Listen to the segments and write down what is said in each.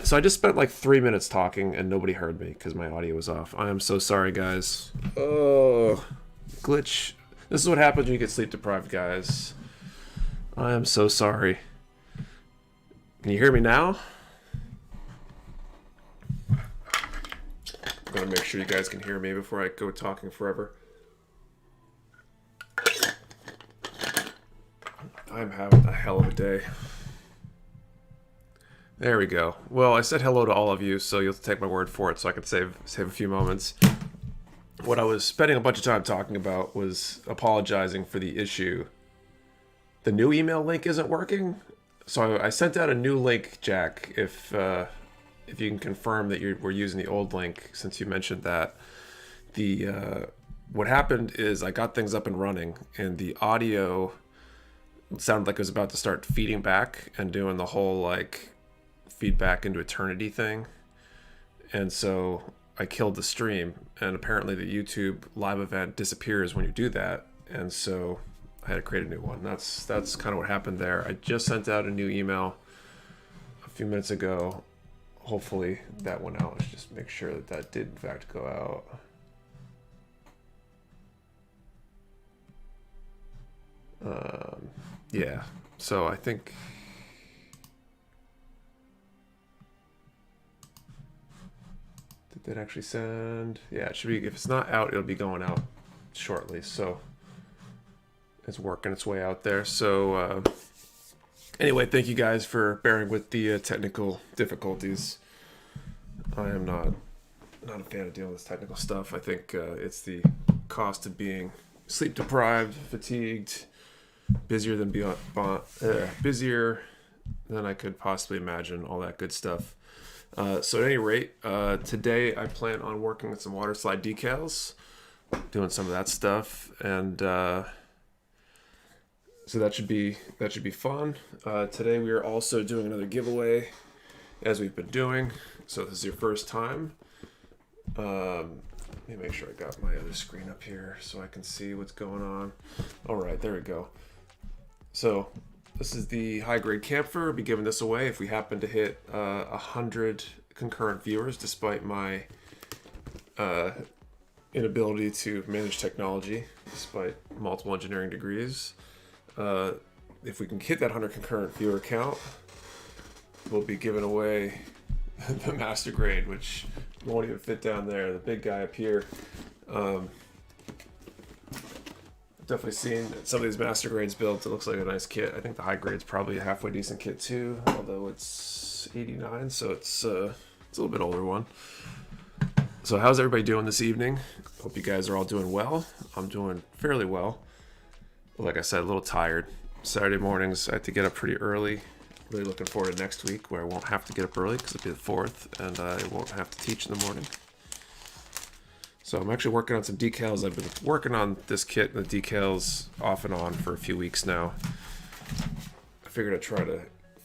So I just spent like 3 minutes talking and nobody heard me because my audio was off. I am so sorry, guys. Oh, glitch. This is what happens when you get sleep deprived, guys. I am so sorry. Can you hear me now? I'm gonna make sure you guys can hear me before I go talking forever. I'm having a hell of a day. There we go. Well, I said hello to all of you, so you'll take my word for it so I can save a few moments. What I was spending a bunch of time talking about was apologizing for the issue. The new email link isn't working, so I sent out a new link, Jack, if you can confirm that we're using the old link, since you mentioned that. What happened is I got things up and running, and the audio sounded like it was about to start feeding back and doing the whole, like, feedback into eternity thing. And so I killed the stream, and apparently the YouTube live event disappears when you do that, and so I had to create a new one. That's kind of what happened there. I just sent out a new email a few minutes ago. Hopefully that went out. Let's just make sure that did in fact go out. Yeah, so I think did that actually send? Yeah, it should be. If it's not out, it'll be going out shortly. So it's working its way out there. So anyway, thank you guys for bearing with the technical difficulties. I am not a fan of dealing with this technical stuff. I think it's the cost of being sleep deprived, fatigued, busier than I could possibly imagine. All that good stuff. So at any rate, today I plan on working with some Waterslide decals, doing some of that stuff, and so that should be fun. Today we are also doing another giveaway, as we've been doing. So this is your first time. Let me make sure I got my other screen up here so I can see what's going on. All right, there we go. So this is the high-grade Kampfer. I'll be giving this away if we happen to hit 100 concurrent viewers, despite my inability to manage technology, despite multiple engineering degrees. If we can hit that 100 concurrent viewer count, we'll be giving away the master grade, which won't even fit down there. The big guy up here. Definitely seen some of these master grades built. It looks like a nice kit. I think the high grade's probably a halfway decent kit too, although it's 89, so it's a little bit older one. So how's everybody doing this evening? Hope you guys are all doing well. I'm doing fairly well. Like I said, a little tired. Saturday mornings, I have to get up pretty early. Really looking forward to next week where I won't have to get up early because it'll be the 4th, and I won't have to teach in the morning. So I'm actually working on some decals. I've been working on this kit and the decals off and on for a few weeks now. I figured I'd try to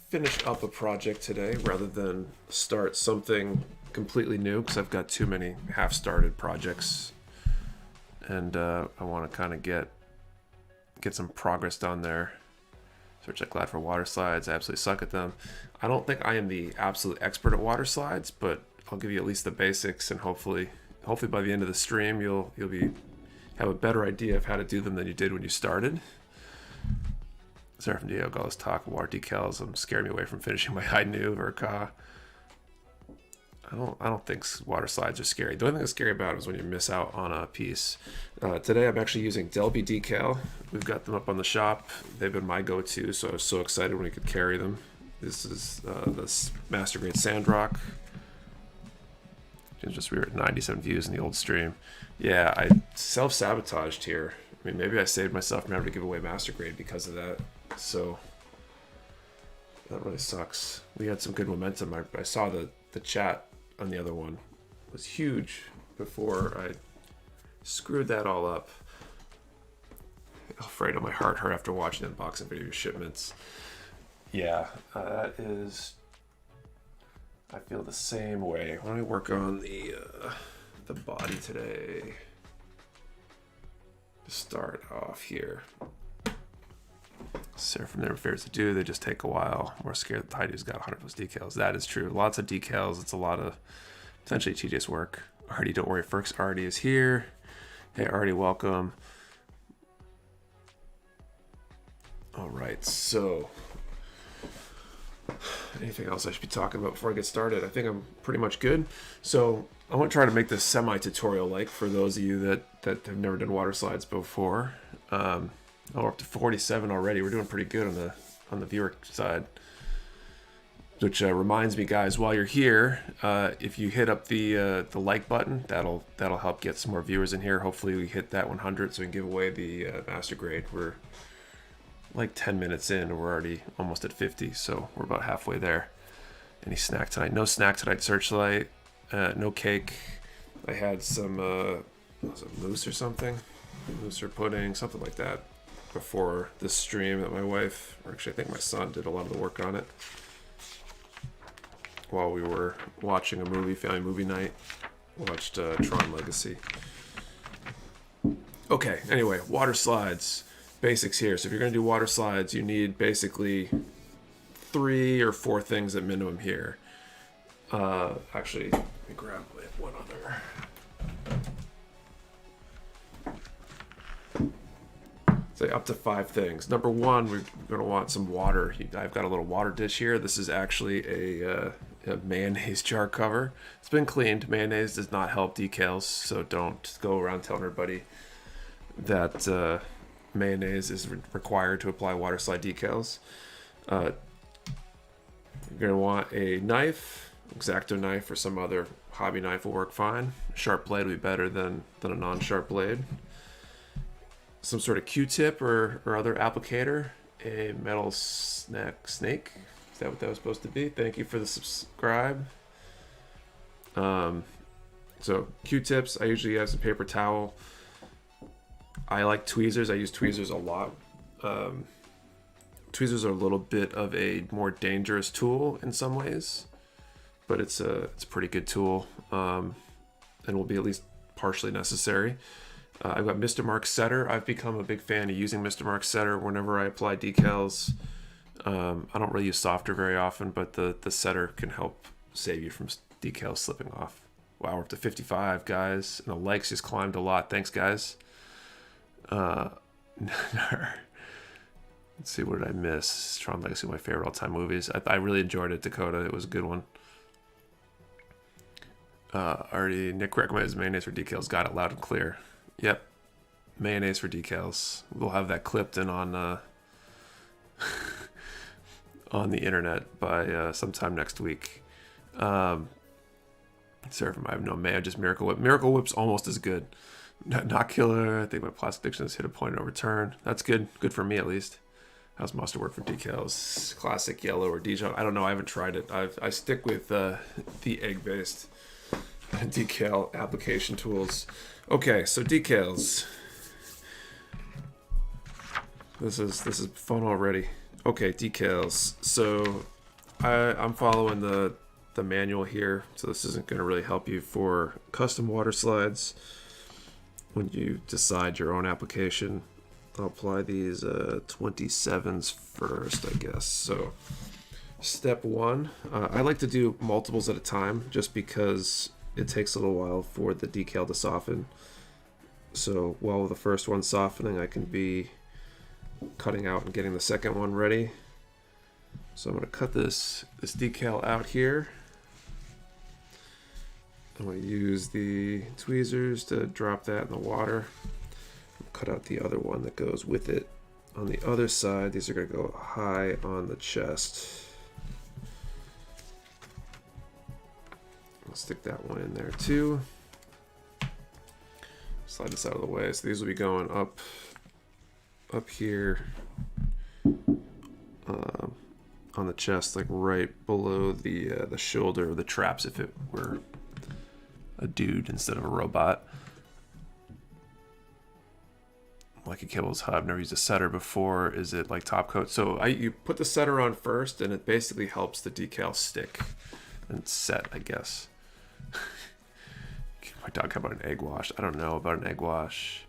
finish up a project today rather than start something completely new, because I've got too many half-started projects, and I want to kind of get some progress done there. Search like glad for water slides. I absolutely suck at them. I don't think I am the absolute expert at water slides, but I'll give you at least the basics, and hopefully by the end of the stream you'll have a better idea of how to do them than you did when you started. Sorry from Diego, all this talk of water decals. I'm scaring me away from finishing my high new Verka. I don't think water slides are scary. The only thing that's scary about it is when you miss out on a piece. Today I'm actually using Delby Decal. We've got them up on the shop. They've been my go-to, so I was so excited when we could carry them. This is the master grade Sandrock. We were at 97 views in the old stream. Yeah, I self-sabotaged here. I mean, maybe I saved myself from having to give away master grade because of that. So that really sucks. We had some good momentum. I saw the chat on the other one was huge before I screwed that all up. Afraid of my heart hurt after watching the unboxing video shipments. Yeah, that is. I feel the same way. Why don't we work on the body today? To start off here. Seraphim never fails to do. They just take a while. More scared that the Haidu's got 100 plus decals. That is true. Lots of decals. It's a lot of potentially tedious work. Artie, don't worry. First, Artie is here. Hey, Artie, welcome. All right, so anything else I should be talking about before I get started? I think I'm pretty much good. So I want to try to make this semi-tutorial like for those of you that have never done water slides before. We're up to 47 already. We're doing pretty good on the viewer side. Which reminds me, guys, while you're here, if you hit up the like button, that'll help get some more viewers in here. Hopefully we hit that 100 so we can give away the master grade. We're like 10 minutes in and we're already almost at 50, so we're about halfway there. Any snack tonight? No snack tonight, Searchlight. No cake. I had some was it mousse or something? Mousse or pudding, something like that before this stream that my wife, or actually I think my son, did a lot of the work on it while we were watching a movie, family movie night. Watched Tron Legacy. Okay, anyway, water slides. Basics here. So if you're going to do water slides, you need basically 3 or 4 things at minimum here. Actually, let me grab one other. Say up to 5 things. Number 1, we're going to want some water. I've got a little water dish here. This is actually a mayonnaise jar cover. It's been cleaned. Mayonnaise does not help decals, so don't go around telling everybody that mayonnaise is required to apply water slide decals. You're going to want a knife, X-Acto knife or some other hobby knife will work fine. Sharp blade will be better than a non-sharp blade. Some sort of Q-tip or other applicator. A metal snake. Is that what that was supposed to be? Thank you for the subscribe. So Q-tips. I usually have some paper towel. I like tweezers. I use tweezers a lot. Tweezers are a little bit of a more dangerous tool in some ways, but it's a pretty good tool, and will be at least partially necessary. I've got Mr. Mark Setter. I've become a big fan of using Mr. Mark Setter whenever I apply decals. I don't really use softer very often, but the setter can help save you from decals slipping off. Wow, we're up to 55, guys, and the likes just climbed a lot. Thanks, guys. Let's see, what did I miss? Tron Legacy, my favorite all-time movies. I really enjoyed it, Dakota. It was a good one. Already, Nick recommends mayonnaise for decals. Got it loud and clear. Yep, mayonnaise for decals. We'll have that clipped in on on the internet by sometime next week. Seraphim, I have no mayo, just Miracle Whip. Miracle Whip's almost as good. Not killer. I think my plastic addiction has hit a point of return. That's good. Good for me, at least. How's mustard work for decals? Classic yellow or Dijon? I don't know. I haven't tried it. I stick with the egg-based decal application tools. Okay, so decals. This is fun already. Okay, decals. So I'm following the manual here, so this isn't going to really help you for custom water slides. When you decide your own application, I'll apply these 27s first, I guess. So step 1, I like to do multiples at a time just because it takes a little while for the decal to soften. So while the first one's softening, I can be cutting out and getting the second one ready. So I'm going to cut this decal out here. I'm going to use the tweezers to drop that in the water. Cut out the other one that goes with it. On the other side, these are going to go high on the chest. I'll stick that one in there too. Slide this out of the way. So these will be going up here on the chest, like right below the shoulder of the traps if it were a dude instead of a robot. Like a Kibble's hub. I've never used a setter before. Is it like top coat? So you put the setter on first, and it basically helps the decal stick and set, I guess. My dog, how about an egg wash? I don't know about an egg wash.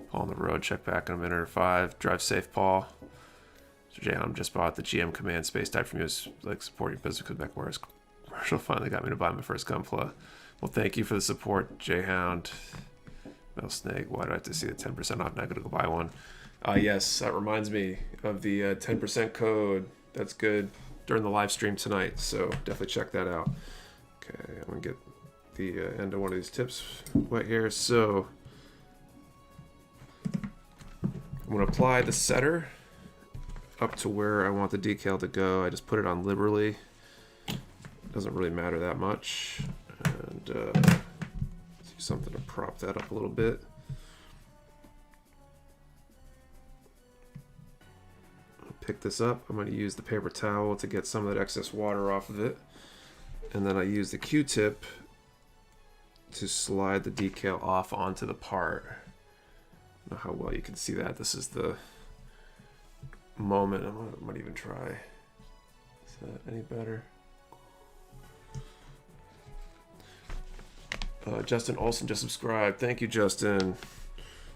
Paul on the road. Check back in a minute or 5. Drive safe, Paul. Jay, just bought the GM Command Space type from you. It's like supporting business with Mecha Warehouse. Commercial finally got me to buy my first Gunpla. Well, thank you for the support, Jayhound. Metal Snake, why do I have to see the 10% off? Now I'm going to go buy one. Yes, that reminds me of the 10% code. That's good during the live stream tonight, so definitely check that out. Okay, I'm going to get the end of one of these tips wet here. So I'm going to apply the setter up to where I want the decal to go. I just put it on liberally. Doesn't really matter that much. And let's do something to prop that up a little bit. I'll pick this up. I'm going to use the paper towel to get some of that excess water off of it. And then I use the Q-tip to slide the decal off onto the part. I don't know how well you can see that. This is the moment. I might even try. Is that any better? Justin Olson just subscribed. Thank you, Justin.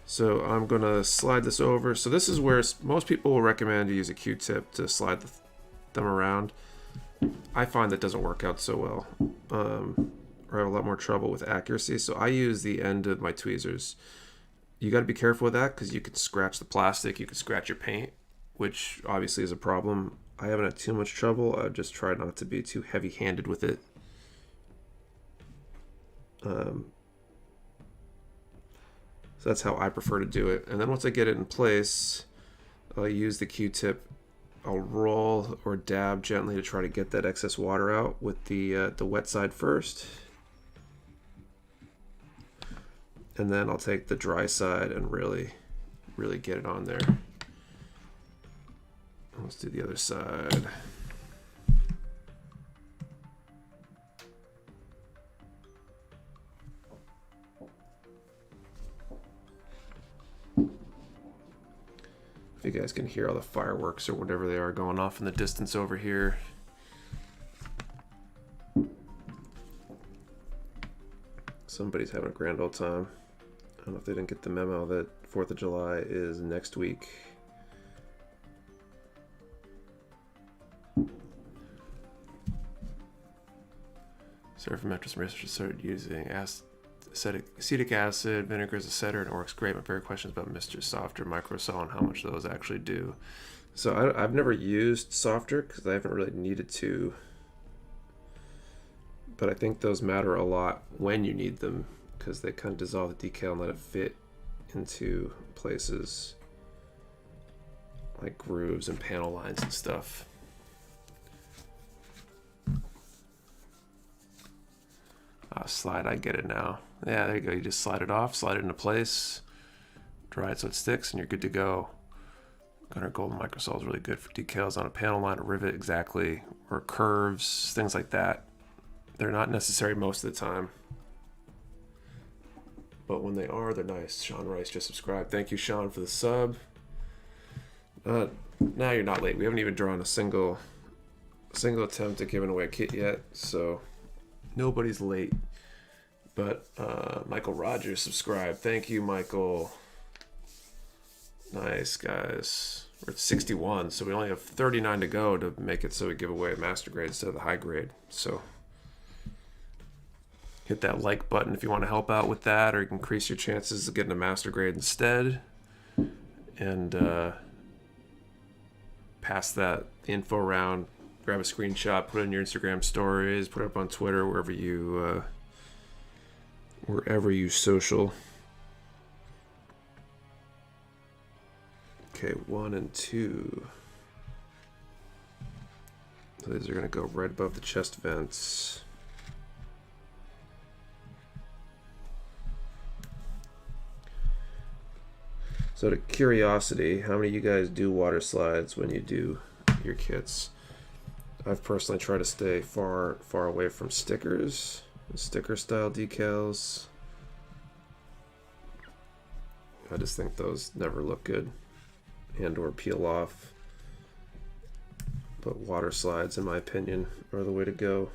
So I'm going to slide this over. So this is where most people will recommend you use a Q-tip to slide them around. I find that doesn't work out so well. Or I have a lot more trouble with accuracy. So I use the end of my tweezers. You got to be careful with that because you could scratch the plastic. You could scratch your paint, which obviously is a problem. I haven't had too much trouble. I've just tried not to be too heavy-handed with it. So that's how I prefer to do it. And then once I get it in place, I'll use the Q-tip. I'll roll or dab gently to try to get that excess water out with the wet side first. And then I'll take the dry side and really get it on there. Let's do the other side. If you guys can hear all the fireworks or whatever they are going off in the distance over here. Somebody's having a grand old time. I don't know if they didn't get the memo that 4th of July is next week. Surfametrist researchers started using acetic acid, vinegar as a setter, and it works great. My favorite question is about Mr. Softer, Microsol, and how much those actually do. So I've never used Softer because I haven't really needed to. But I think those matter a lot when you need them because they kind of dissolve the decal and let it fit into places like grooves and panel lines and stuff. Slide, I get it now. Yeah, there you go. You just slide it off, slide it into place, dry it so it sticks, and you're good to go. Gunner Golden Microsol is really good for decals on a panel line, a rivet exactly, or curves, things like that. They're not necessary most of the time, but when they are, they're nice. Sean Rice just subscribed. Thank you, Sean, for the sub. Now you're not late. We haven't even drawn a single attempt at giving away a kit yet, so nobody's late. But Michael Rogers subscribed. Thank you, Michael. Nice, guys. We're at 61, so we only have 39 to go to make it so we give away a master grade instead of the high grade. So hit that like button if you want to help out with that, or you can increase your chances of getting a master grade instead. And pass that info around. Grab a screenshot, put it in your Instagram stories, put it up on Twitter, wherever you social. Okay, 1 and 2. So these are going to go right above the chest vents. So to curiosity, how many of you guys do water slides when you do your kits? I've personally tried to stay far away from stickers, sticker style decals. I just think those never look good and or peel off. But water slides, in my opinion, are the way to go.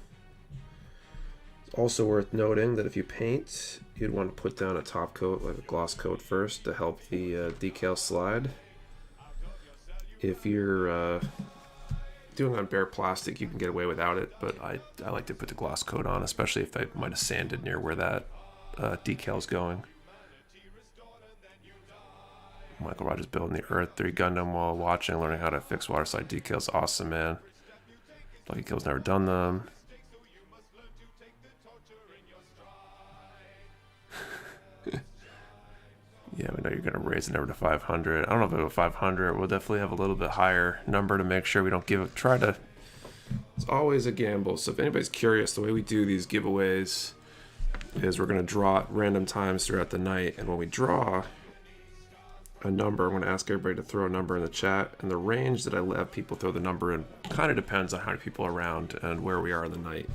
It's also worth noting that if you paint, you'd want to put down a top coat, like a gloss coat first, to help the decal slide. If you're doing on bare plastic, you can get away without it, but I like to put the gloss coat on, especially if I might have sanded near where that decal's going. Michael Rogers building the Earth 3 Gundam while watching, learning how to fix Waterslide decals. Awesome, man. Lucky Kill's never done them. Yeah, we know you're going to raise the number to 500. I don't know if we have a 500. We'll definitely have a little bit higher number to make sure we don't give it. Try to. It's always a gamble. So if anybody's curious, the way we do these giveaways is we're going to draw at random times throughout the night. And when we draw a number, I'm going to ask everybody to throw a number in the chat. And the range that I let people throw the number in kind of depends on how many people are around and where we are in the night.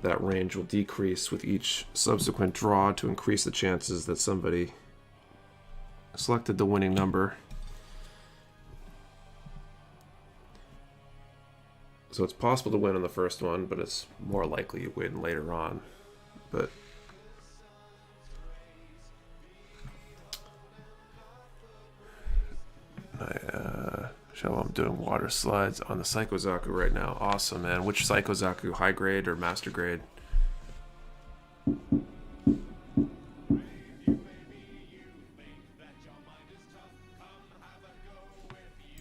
That range will decrease with each subsequent draw to increase the chances that somebody selected the winning number. So it's possible to win on the first one, but it's more likely you win later on. But I'm doing water slides on the Psychozaku right now. Awesome, man. Which Psychozaku, high grade or master grade?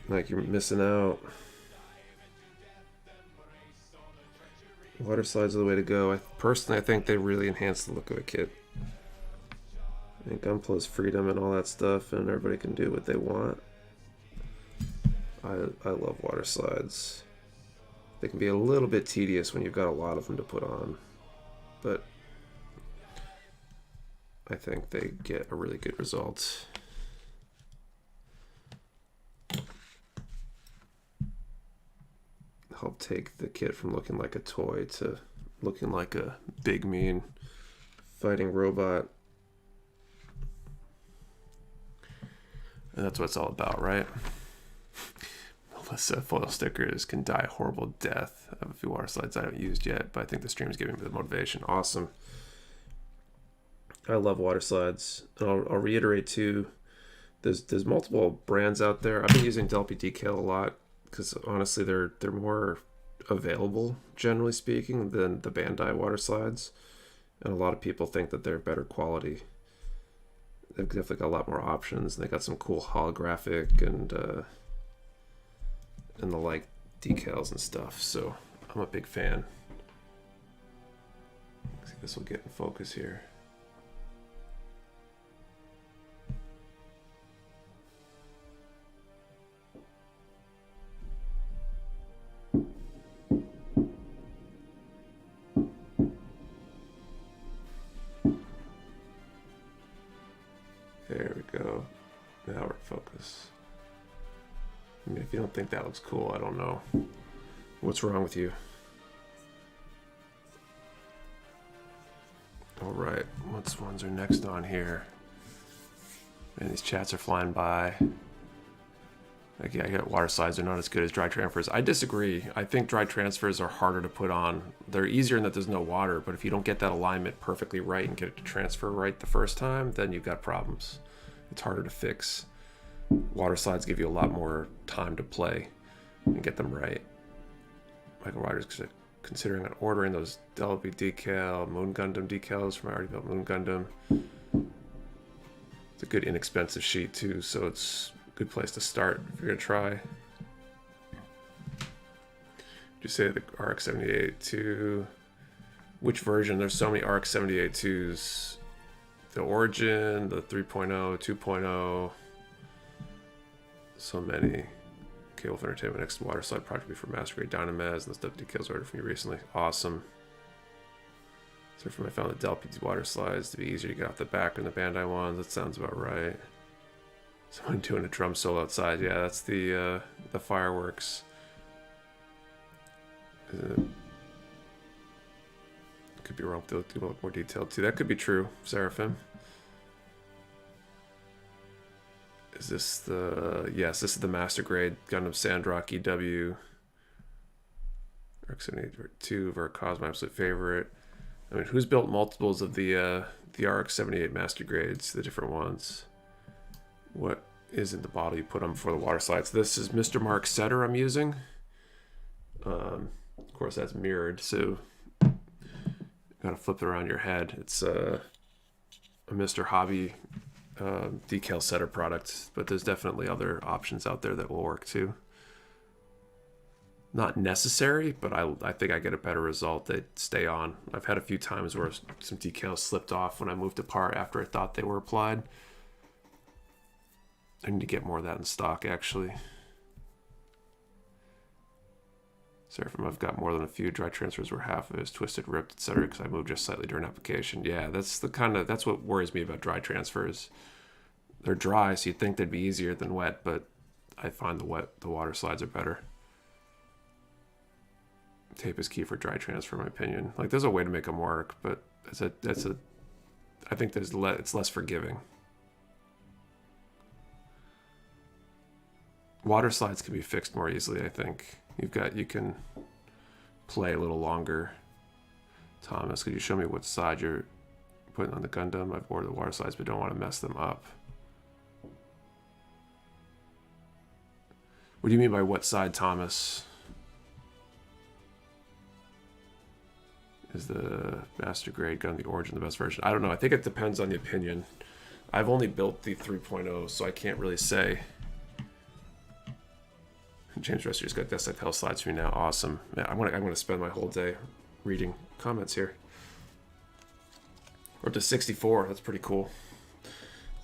Like you're missing out. Water slides are the way to go. Personally, I think they really enhance the look of a kit. I think Gunplow's freedom and all that stuff, and everybody can do what they want. I love water slides. They can be a little bit tedious when you've got a lot of them to put on, but I think they get a really good result. Help take the kit from looking like a toy to looking like a big, mean fighting robot. And that's what it's all about, right? Melissa foil stickers can die a horrible death. I have a few water slides I haven't used yet, but I think the stream is giving me the motivation. Awesome. I love water slides. And I'll reiterate too, there's multiple brands out there. I've been using Delpy Decal a lot because honestly they're more available, generally speaking, than the Bandai water slides. And a lot of people think that they're better quality. They've definitely got a lot more options, and they got some cool holographic and the like decals and stuff. So I'm a big fan. I think this will get in focus here. There we go. Now we're in focus. I mean, if you don't think that looks cool, I don't know. What's wrong with you? All right, what ones are next on here? Man, these chats are flying by. Like, yeah, I get water slides are not as good as dry transfers. I disagree. I think dry transfers are harder to put on. They're easier in that there's no water, but if you don't get that alignment perfectly right and get it to transfer right the first time, then you've got problems. It's harder to fix. Water slides give you a lot more time to play and get them right. Michael Rogers considering on ordering those Delpy Decal, Moon Gundam decals from my already built Moon Gundam. It's a good inexpensive sheet too, so it's a good place to start if you're gonna try. Just say the RX-78-2. Which version? There's so many RX-78-2s. The Origin, the 3.0, 2.0. So many. Cable of Entertainment, next water slide project will be for Master Grade Dynamaz, and the stuff decals ordered from you recently. Awesome. So from I found the Delpy water slides to be easier to get off the back than the Bandai ones. That sounds about right. Someone doing a drum solo outside. Yeah, that's the fireworks. Could be wrong. They'll do a little more detailed too. That could be true. Seraphim. Is this the... Yes, this is the Master Grade Gundam Sandrock EW. RX-78-2 Veracause, my absolute favorite. I mean, who's built multiples of the RX-78 Master Grades, the different ones? What is in the bottle you put on before the water slides. This is Mr. Mark Setter I'm using. Of course, that's mirrored, so you gotta flip it around your head. It's a Mr. Hobby decal setter product, but there's definitely other options out there that will work too. Not necessary, but I think I get a better result. They stay on. I've had a few times where some decals slipped off when I moved apart after I thought they were applied. I need to get more of that in stock, actually. Sorry if I've got more than a few. Dry transfers where half of it is twisted, ripped, etc. because I moved just slightly during application. Yeah, that's what worries me about dry transfers. They're dry, so you'd think they'd be easier than wet, but I find the water slides are better. Tape is key for dry transfer, in my opinion. Like, there's a way to make them work, but I think it's less forgiving. Water slides can be fixed more easily, I think. You can play a little longer. Thomas, could you show me what side you're putting on the Gundam? I've ordered the water slides, but don't want to mess them up. What do you mean by what side, Thomas? Is the master grade gun the origin the best version? I don't know. I think it depends on the opinion. I've only built the 3.0, so I can't really say. James Rester's got Decal slides for me now. Awesome. Yeah, I'm gonna spend my whole day reading comments here. We're up to 64. That's pretty cool.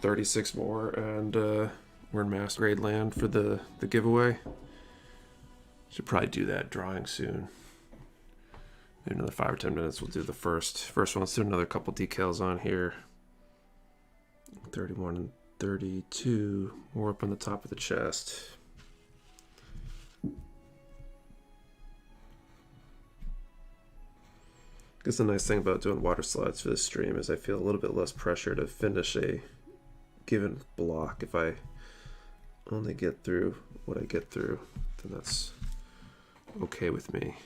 36 more, and we're in master grade land for the giveaway. Should probably do that drawing soon. Maybe another 5 or 10 minutes. We'll do the first one. Let's do another couple decals on here. 31 and 32. More up on the top of the chest. I guess the nice thing about doing water slides for this stream is I feel a little bit less pressure to finish a given block. If I only get through what I get through, then that's okay with me.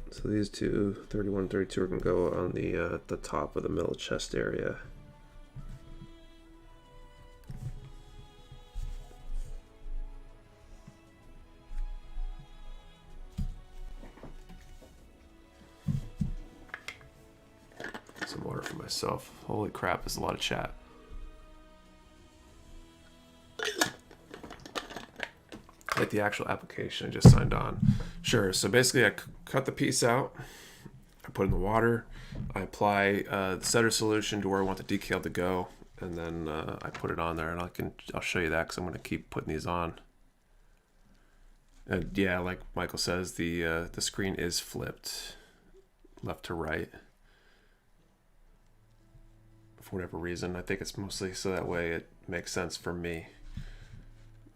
So these two, 31 and 32, are going to go on the top of the middle chest area. Some water for myself. Holy crap, there's a lot of chat. Like the actual application I just signed on. Sure, so basically I cut the piece out, I put it in the water, I apply the setter solution to where I want the decal to go, and then I put it on there, and I'll show you that because I'm going to keep putting these on. And yeah, like Michael says, the screen is flipped left to right. For whatever reason, I think it's mostly so that way it makes sense for me.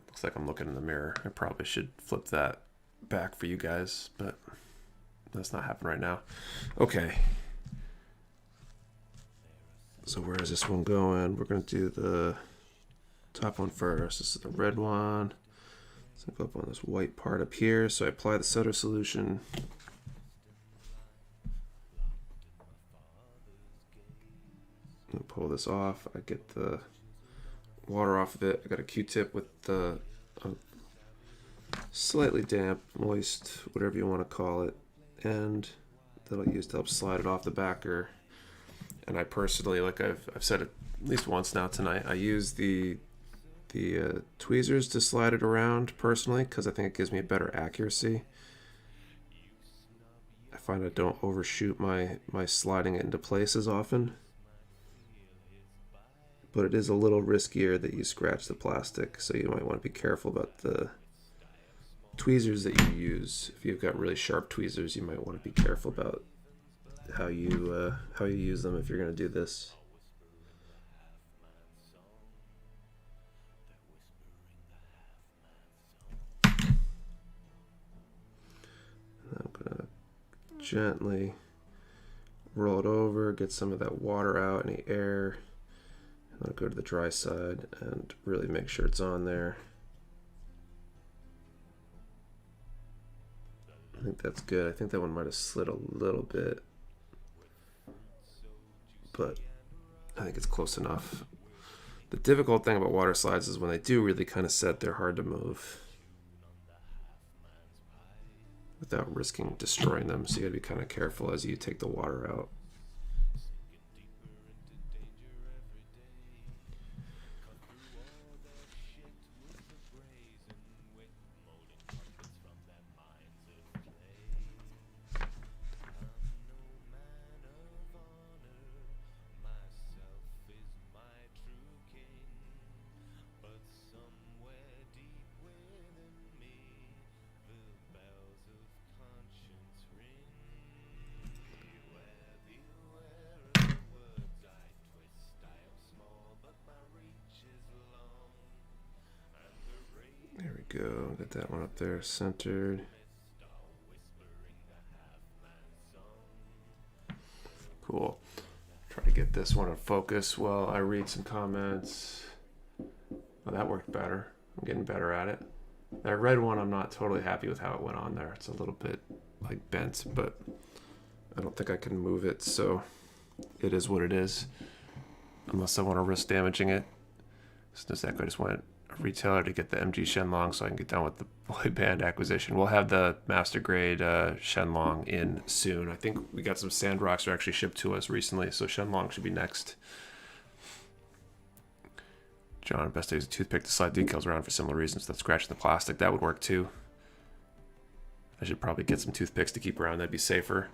Looks like I'm looking in the mirror. I probably should flip that back for you guys, but that's not happening right now. Okay. So where is this one going? We're going to do the top one first. This is the red one. So go up on this white part up here. So I apply the setter solution. I'm gonna pull this off. I get the water off of it. I got a Q-tip with the slightly damp, moist, whatever you want to call it, and that I'll use to help slide it off the backer. And I personally, like I've said it at least once now tonight, I use the tweezers to slide it around personally because I think it gives me a better accuracy. I find I don't overshoot my sliding it into place as often. But it is a little riskier that you scratch the plastic, so you might want to be careful about the tweezers that you use. If you've got really sharp tweezers, you might want to be careful about how you use them if you're going to do this. I'm going to gently roll it over, get some of that water out, any air. I'll go to the dry side and really make sure it's on there. I think that's good. I think that one might have slid a little bit, but I think it's close enough. The difficult thing about water slides is when they do really kind of set, they're hard to move without risking destroying them. So you gotta be kind of careful as you take the water out. There we go, get that one up there centered. Cool. Try to get this one in focus while I read some comments. Well, that worked better. I'm getting better at it. That red one, I'm not totally happy with how it went on there. It's a little bit like bent, but I don't think I can move it, so it is what it is. Unless I want to risk damaging it. So I just went a retailer to get the MG Shenlong so I can get done with the boy band acquisition. We'll have the master grade Shenlong in soon. I think we got some Sandrocks that are actually shipped to us recently, so Shenlong should be next. John, best to use a toothpick to slide decals around for similar reasons than scratching the plastic. That would work too. I should probably get some toothpicks to keep around. That'd be safer.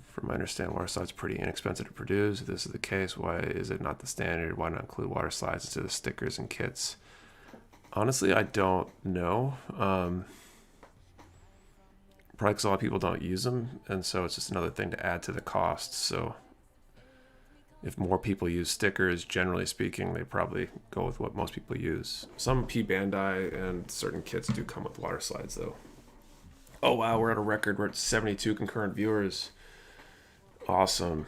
From my understanding, water slides are pretty inexpensive to produce. If this is the case, why is it not the standard? Why not include water slides instead of stickers and kits? Honestly, I don't know. Probably because a lot of people don't use them, and so it's just another thing to add to the cost. So if more people use stickers, generally speaking, they probably go with what most people use. Some P Bandai and certain kits do come with water slides, though. Oh wow, we're at a record. We're at 72 concurrent viewers. Awesome.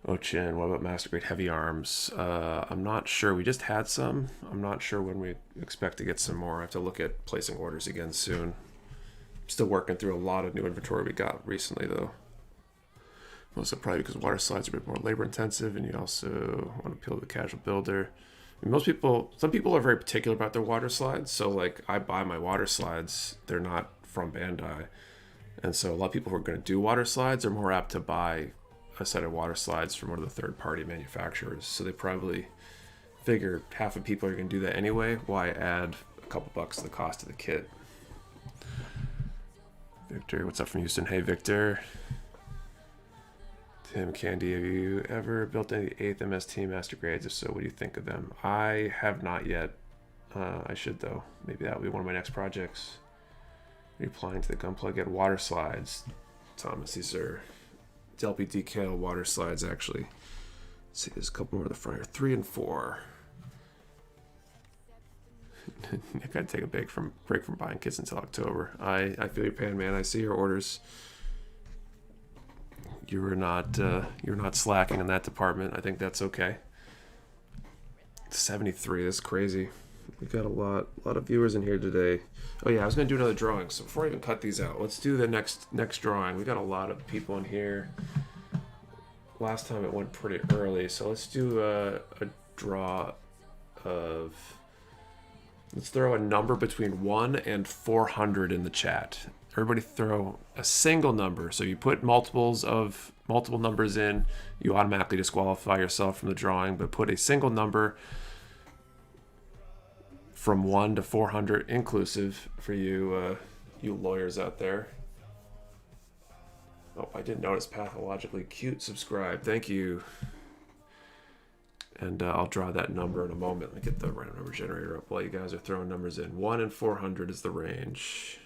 Ochin, what about master grade heavy arms? I'm not sure. We just had some. I'm not sure when we expect to get some more. I have to look at placing orders again soon. Still working through a lot of new inventory we got recently, though. Mostly probably because water slides are a bit more labor intensive, and you also want to appeal to the casual builder. And some people are very particular about their water slides. So like I buy my water slides, they're not from Bandai. And so a lot of people who are going to do water slides are more apt to buy a set of water slides from one of the third-party manufacturers. So they probably figure half of people are going to do that anyway. Why add a couple bucks to the cost of the kit? Victor, what's up from Houston? Hey, Victor. Tim Candy, have you ever built any 8th MST master grades? If so, what do you think of them? I have not yet. I should, though. Maybe that will be one of my next projects. Replying to the gunplug at water slides. Thomas, these are Delpy Decal water slides, actually. Let's see, there's a couple more at the front here. 3 and 4. Nick, I'd take a break from buying kits until October. I feel your pain, man. I see your orders. You're not slacking in that department. I think that's okay. 73, that's crazy. We got a lot of viewers in here today. Oh yeah, I was gonna do another drawing. So before I even cut these out, let's do the next drawing. We got a lot of people in here. Last time it went pretty early, so let's do a draw of. Let's throw a number between 1 and 400 in the chat. Everybody throw a single number. So you put multiple numbers in, you automatically disqualify yourself from the drawing, but put a single number from 1 to 400 inclusive for you you lawyers out there. Oh, I did notice Pathologically Cute subscribe. Thank you. And I'll draw that number in a moment. Let me get the random number generator up while you guys are throwing numbers in. 1 and 400 is the range.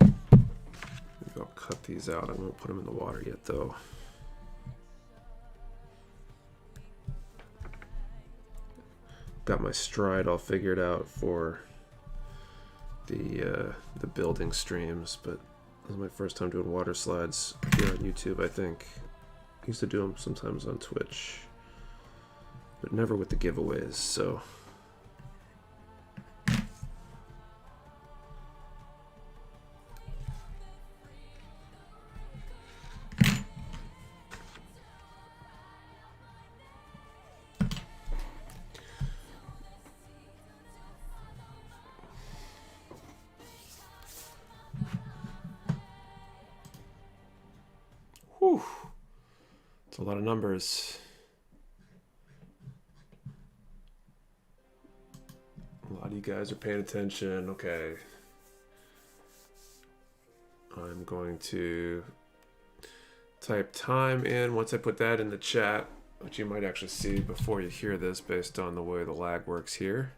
Maybe I'll cut these out. I won't put them in the water yet, though. Got my stride all figured out for the building streams, but this is my first time doing water slides here on YouTube. I think I used to do them sometimes on Twitch. but never with the giveaways, so. Whew. It's a lot of numbers. A lot of you guys are paying attention. Okay. I'm going to type time in. Once I put that in the chat, which you might actually see before you hear this based on the way the lag works here,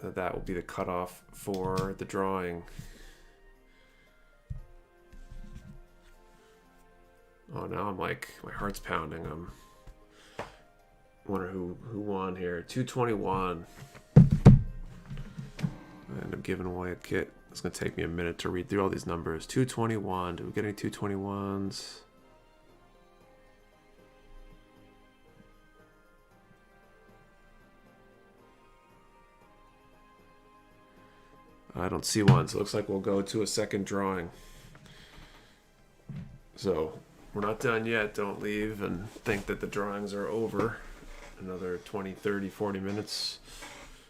that will be the cutoff for the drawing. Oh, now I'm like, my heart's pounding. I'm wondering who won here. 221. I end up giving away a kit. It's going to take me a minute to read through all these numbers. 221. Did we get any 221s? I don't see one, so it looks like we'll go to a second drawing. So we're not done yet. Don't leave and think that the drawings are over. Another 20, 30, 40 minutes.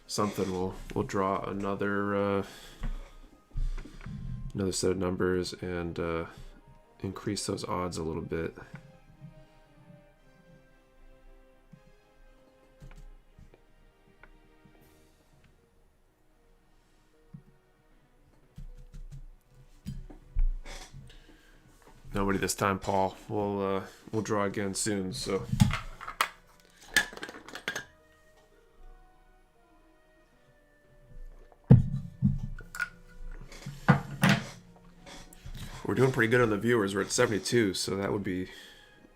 Something we'll draw another set of numbers and increase those odds a little bit. Nobody this time, Paul. We'll draw again soon. So. We're doing pretty good on the viewers. We're at 72, so that would be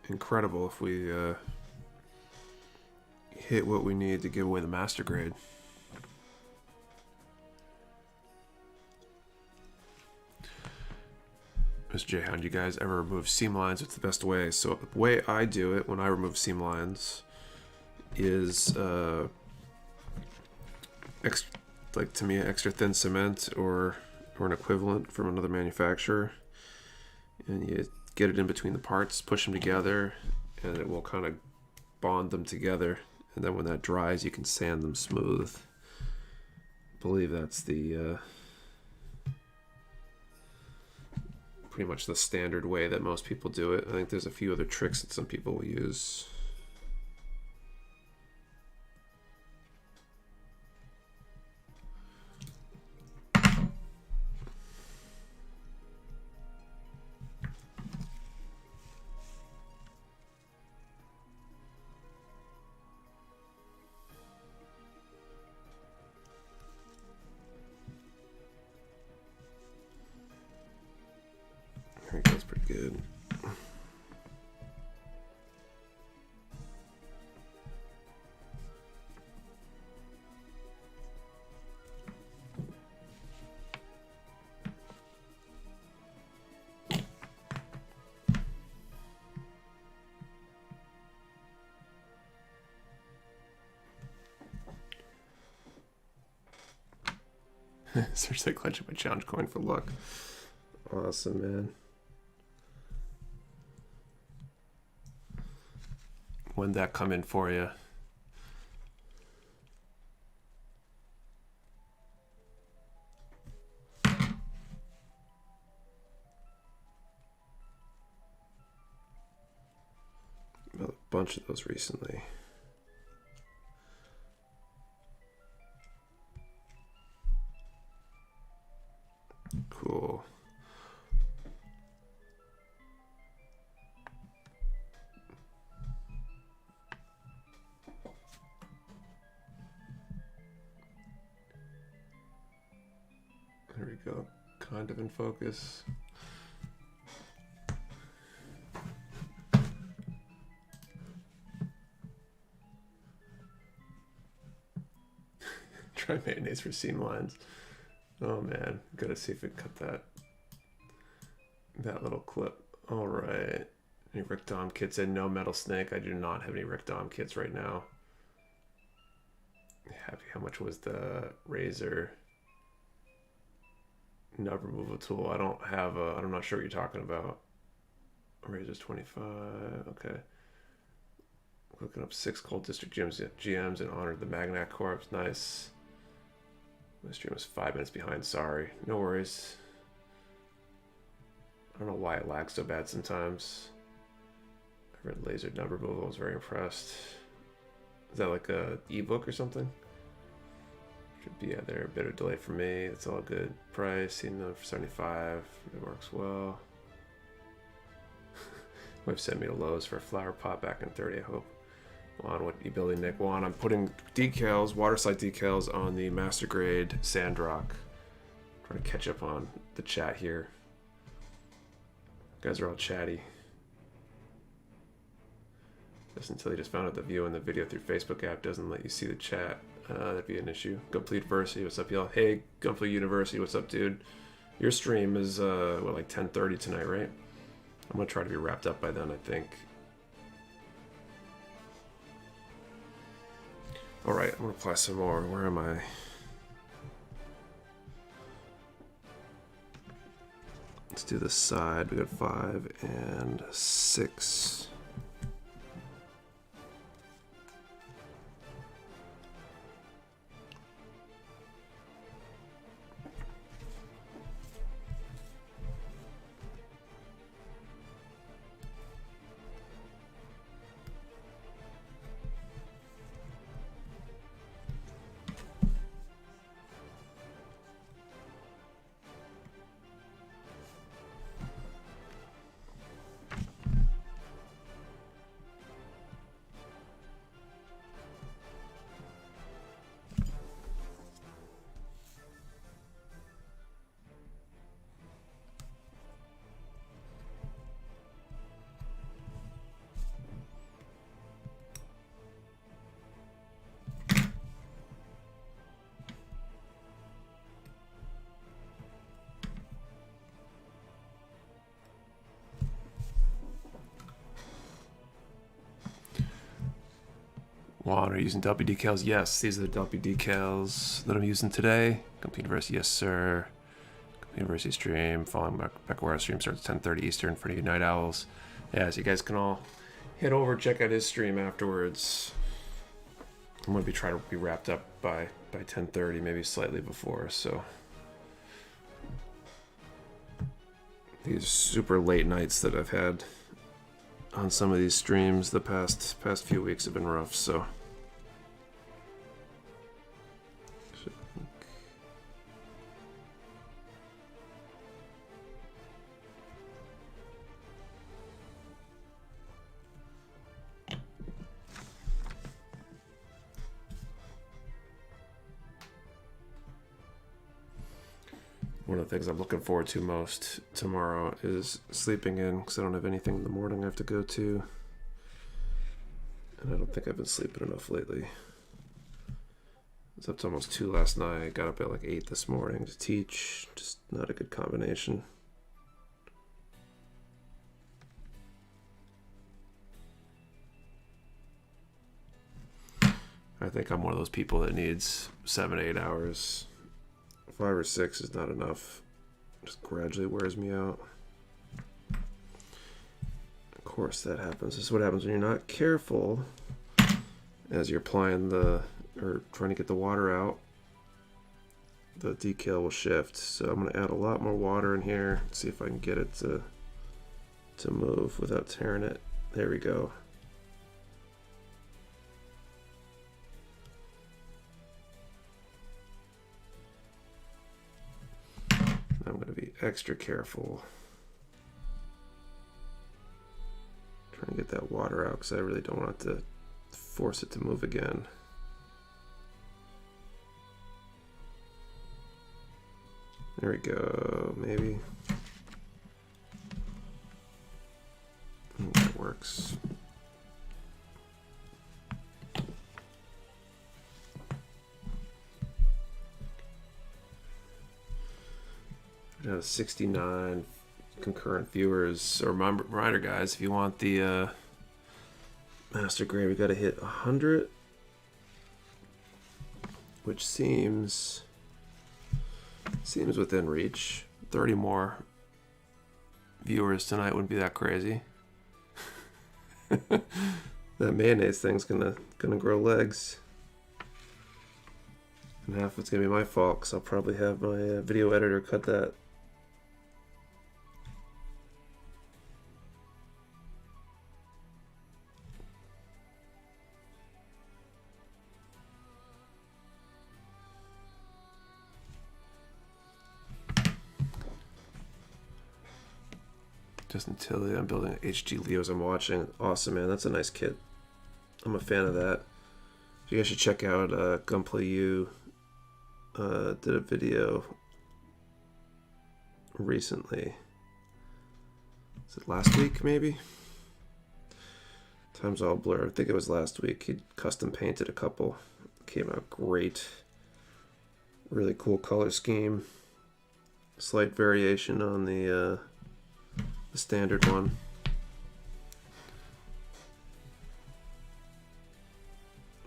incredible if we hit what we need to give away the master grade. Mr. J-Hound, you guys ever remove seam lines? What's the best way? So the way I do it when I remove seam lines is like to me extra thin cement or an equivalent from another manufacturer, and you get it in between the parts, push them together, and it will kind of bond them together, and then when that dries you can sand them smooth. I believe that's the pretty much the standard way that most people do it. I think there's a few other tricks that some people will use. I think that's pretty good. Seriously, clutching my challenge coin for luck. Awesome, man. When'd that come in for you? A bunch of those recently. Cool. There we go. Kind of in focus. Try mayonnaise for seam lines. Oh man, gotta see if we can cut that little clip. All right, Any Rick Dom kits in? No Metal Snake. I do not have any Rick Dom kits right now. Happy. How much was the razor nub removal tool? I don't have a. I'm not sure what you're talking about. Razor's 25. Okay. Looking up 6 Cold District GMs in honor of the Magnac Corps. Nice. My stream was 5 minutes behind. Sorry. No worries. I don't know why it lags so bad sometimes. I read laser nub removal. I was very impressed. Is that like a ebook or something? Should be there. A bit of delay for me. It's all good. Price. Seen them for 75. It works well. Wife sent me to Lowe's for a flower pot back in 30. I hope. Juan, what are you building, Nick? Juan, I'm putting decals, Waterslide decals on the master grade Sandrock. Trying to catch up on the chat here. You guys are all chatty. Just until you just found out the view in the video through Facebook app doesn't let you see the chat. That'd be an issue. Gunfleet University, what's up, y'all? Hey, Gunfleet University, what's up, dude? Your stream is, what, like 10:30 tonight, right? I'm gonna try to be wrapped up by then, I think. All right, I'm gonna apply some more. Where am I? Let's do this side. We got 5 and 6. Juan, are you using W decals? Yes, these are the W decals that I'm using today. Complete University, yes sir. Complete University stream, following Mecha Warehouse stream starts at 10:30 Eastern for you Night Owls. Yeah, so you guys can all head over, check out his stream afterwards. I'm gonna trying to be wrapped up by 10:30, maybe slightly before. So these super late nights that I've had on some of these streams the past few weeks have been rough, so one of the things I'm looking forward to most tomorrow is sleeping in, because I don't have anything in the morning I have to go to. And I don't think I've been sleeping enough lately. I was up to almost 2 last night. Got up at like 8 this morning to teach. Just not a good combination. I think I'm one of those people that needs 7 to 8 hours. 5 or 6 is not enough. Just gradually wears me out. Of course that happens. This is what happens when you're not careful as you're applying the, or trying to get the water out. The decal will shift. So I'm going to add a lot more water in here. See if I can get it to move without tearing it. There we go. I'm going to be extra careful trying to get that water out, because I really don't want to force it to move again. There we go, maybe. That works. Down to 69, concurrent viewers, or reminder guys, if you want the master grade, we got to hit 100, which seems within reach. 30 more viewers tonight wouldn't be that crazy. That mayonnaise thing's gonna grow legs, and half of it's gonna be my fault because I'll probably have my video editor cut that. Just until I'm building HG Leos I'm watching. Awesome, man. That's a nice kit. I'm a fan of that. You guys should check out Gunplay U. Did a video recently. Is it last week, maybe? Time's all blur. I think it was last week. He custom painted a couple. Came out great. Really cool color scheme. Slight variation on the standard one.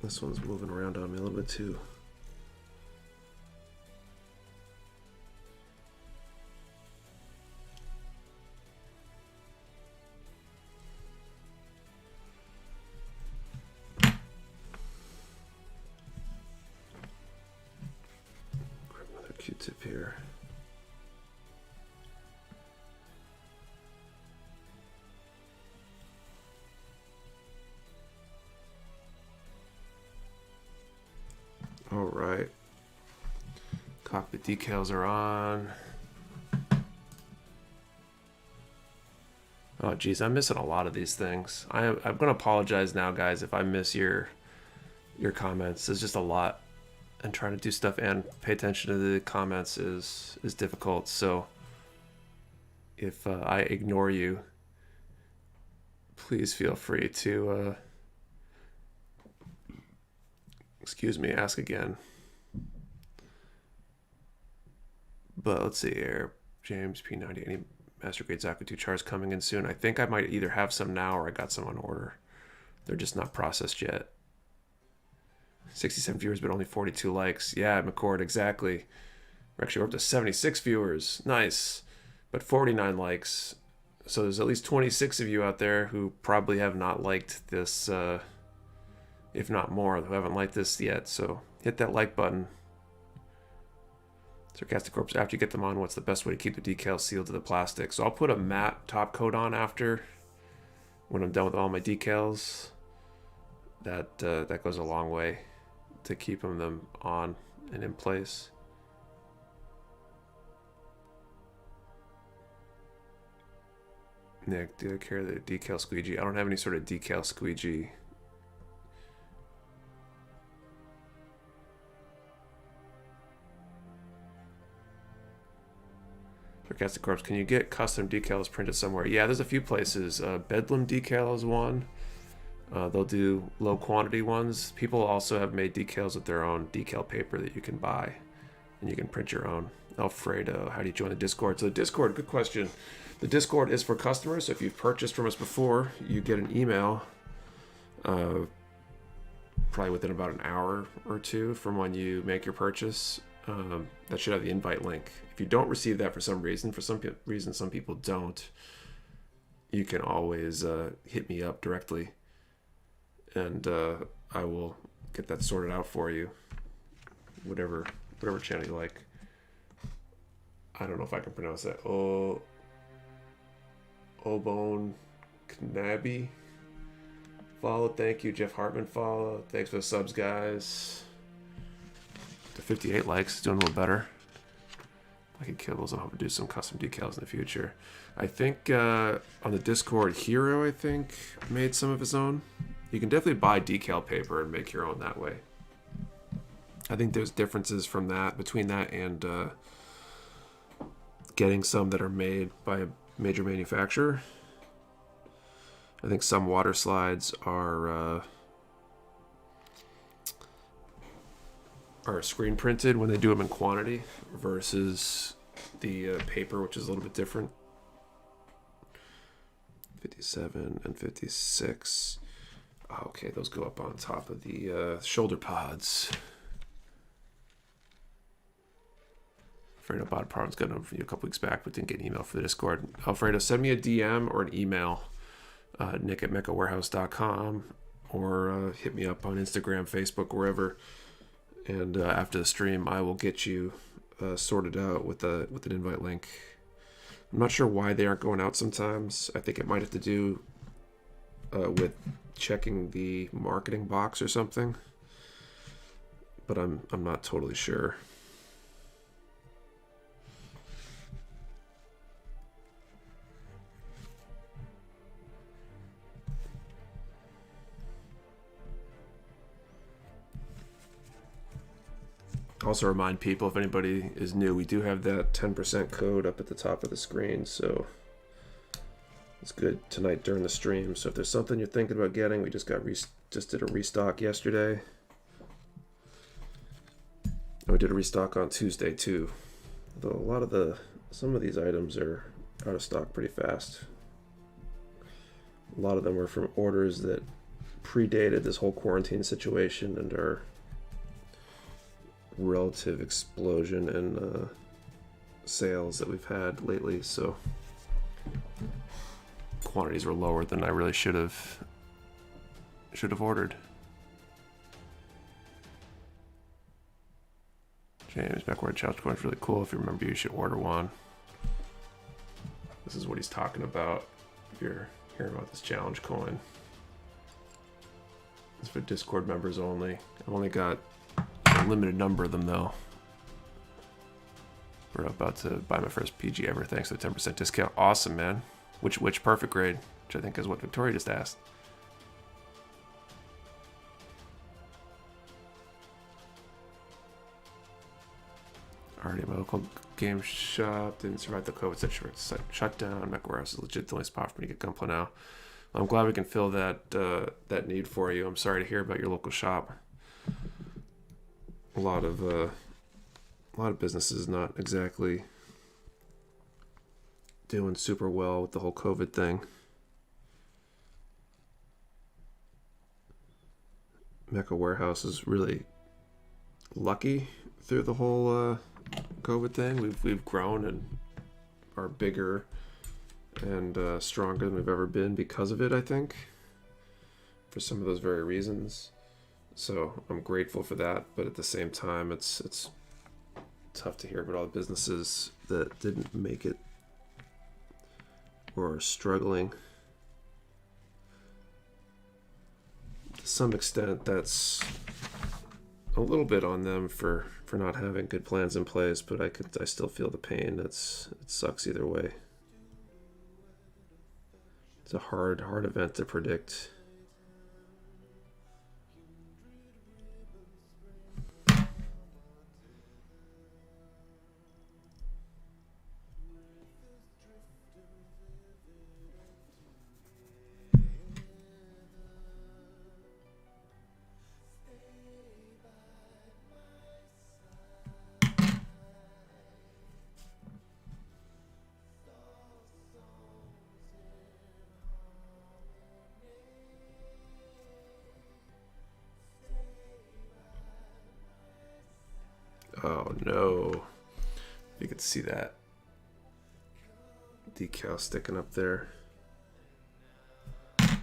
This one's moving around on me a little bit too. Grab another Q-tip here. All right, cockpit decals are on. Oh geez, I'm missing a lot of these things. I'm gonna apologize now, guys, if I miss your comments. There's just a lot, and trying to do stuff and pay attention to the comments is difficult. So if I ignore you, please feel free to excuse me, ask again. But let's see here. James P90, any Master Grade Zaku 2 chars coming in soon? I think I might either have some now or I got some on order. They're just not processed yet. 67 viewers, but only 42 likes. Yeah, McCord, exactly. We're actually up to 76 viewers. Nice. But 49 likes. So there's at least 26 of you out there who probably have not liked this, if not more, who haven't liked this yet. So hit that like button. Sarcastic Corpse, after you get them on, what's the best way to keep the decals sealed to the plastic? So I'll put a matte top coat on after, when I'm done with all my decals. That goes a long way to keeping them on and in place. Nick, do I carry the decal squeegee? I don't have any sort of decal squeegee. Sarcastic Corpse, can you get custom decals printed somewhere? Yeah, there's a few places. Bedlam Decal is one. They'll do low quantity ones. People also have made decals with their own decal paper that you can buy, and you can print your own. Alfredo, how do you join the Discord? So the Discord, good question. The Discord is for customers. So if you've purchased from us before, you get an email, probably within about an hour or two from when you make your purchase. That should have the invite link. If you don't receive that for some reason, some people don't, you can always hit me up directly, and I will get that sorted out for you. Whatever channel you like. I don't know if I can pronounce that. Obone Knaby. Follow, thank you. Jeff Hartman, follow. Thanks for the subs, guys. To 58 likes, doing a little better. Lucky Kibbles, I'll hope to do some custom decals in the future. I think on the Discord, Hero, I think, made some of his own. You can definitely buy decal paper and make your own that way. I think there's differences from that, between that and getting some that are made by a major manufacturer. I think some water slides are screen printed when they do them in quantity versus the paper, which is a little bit different. 57 and 56. Oh, okay, those go up on top of the shoulder pods. Alfredo bought a product, got them for you a couple weeks back, but didn't get an email for the Discord. Alfredo, send me a DM or an email, Nick at mechawarehouse.com, or hit me up on Instagram, Facebook, wherever. And after the stream, I will get you sorted out with an invite link. I'm not sure why they aren't going out sometimes. I think it might have to do with checking the marketing box or something, but I'm not totally sure. Also remind people, if anybody is new, we do have that 10% code up at the top of the screen, so it's good tonight during the stream. So if there's something you're thinking about getting, we just did a restock yesterday. And we did a restock on Tuesday too. Though some of these items are out of stock pretty fast. A lot of them were from orders that predated this whole quarantine situation and are relative explosion in sales that we've had lately, so quantities were lower than I really should have ordered. James, backward challenge coin is really cool. If you remember, you should order one. This is what he's talking about. If you're hearing about this challenge coin, it's for Discord members only. I've only got a limited number of them though. We're about to buy my first PG ever thanks to the 10% discount. Awesome, man. Which perfect grade? Which I think is what Victoria just asked. Already my local game shop didn't survive the COVID shutdown. Mecha Warehouse is legit the only spot for me to get Gunpla now. I'm glad we can fill that need for you. I'm sorry to hear about your local shop. A lot of businesses not exactly doing super well with the whole COVID thing. Mecha Warehouse is really lucky through the whole COVID thing. We've grown and are bigger and stronger than we've ever been because of it, I think, for some of those very reasons. So I'm grateful for that, but at the same time, it's tough to hear about all the businesses that didn't make it or are struggling. To some extent, that's a little bit on them for not having good plans in place, but I still feel the pain. It sucks either way. It's a hard event to predict. Oh no. You could see that decal sticking up there. And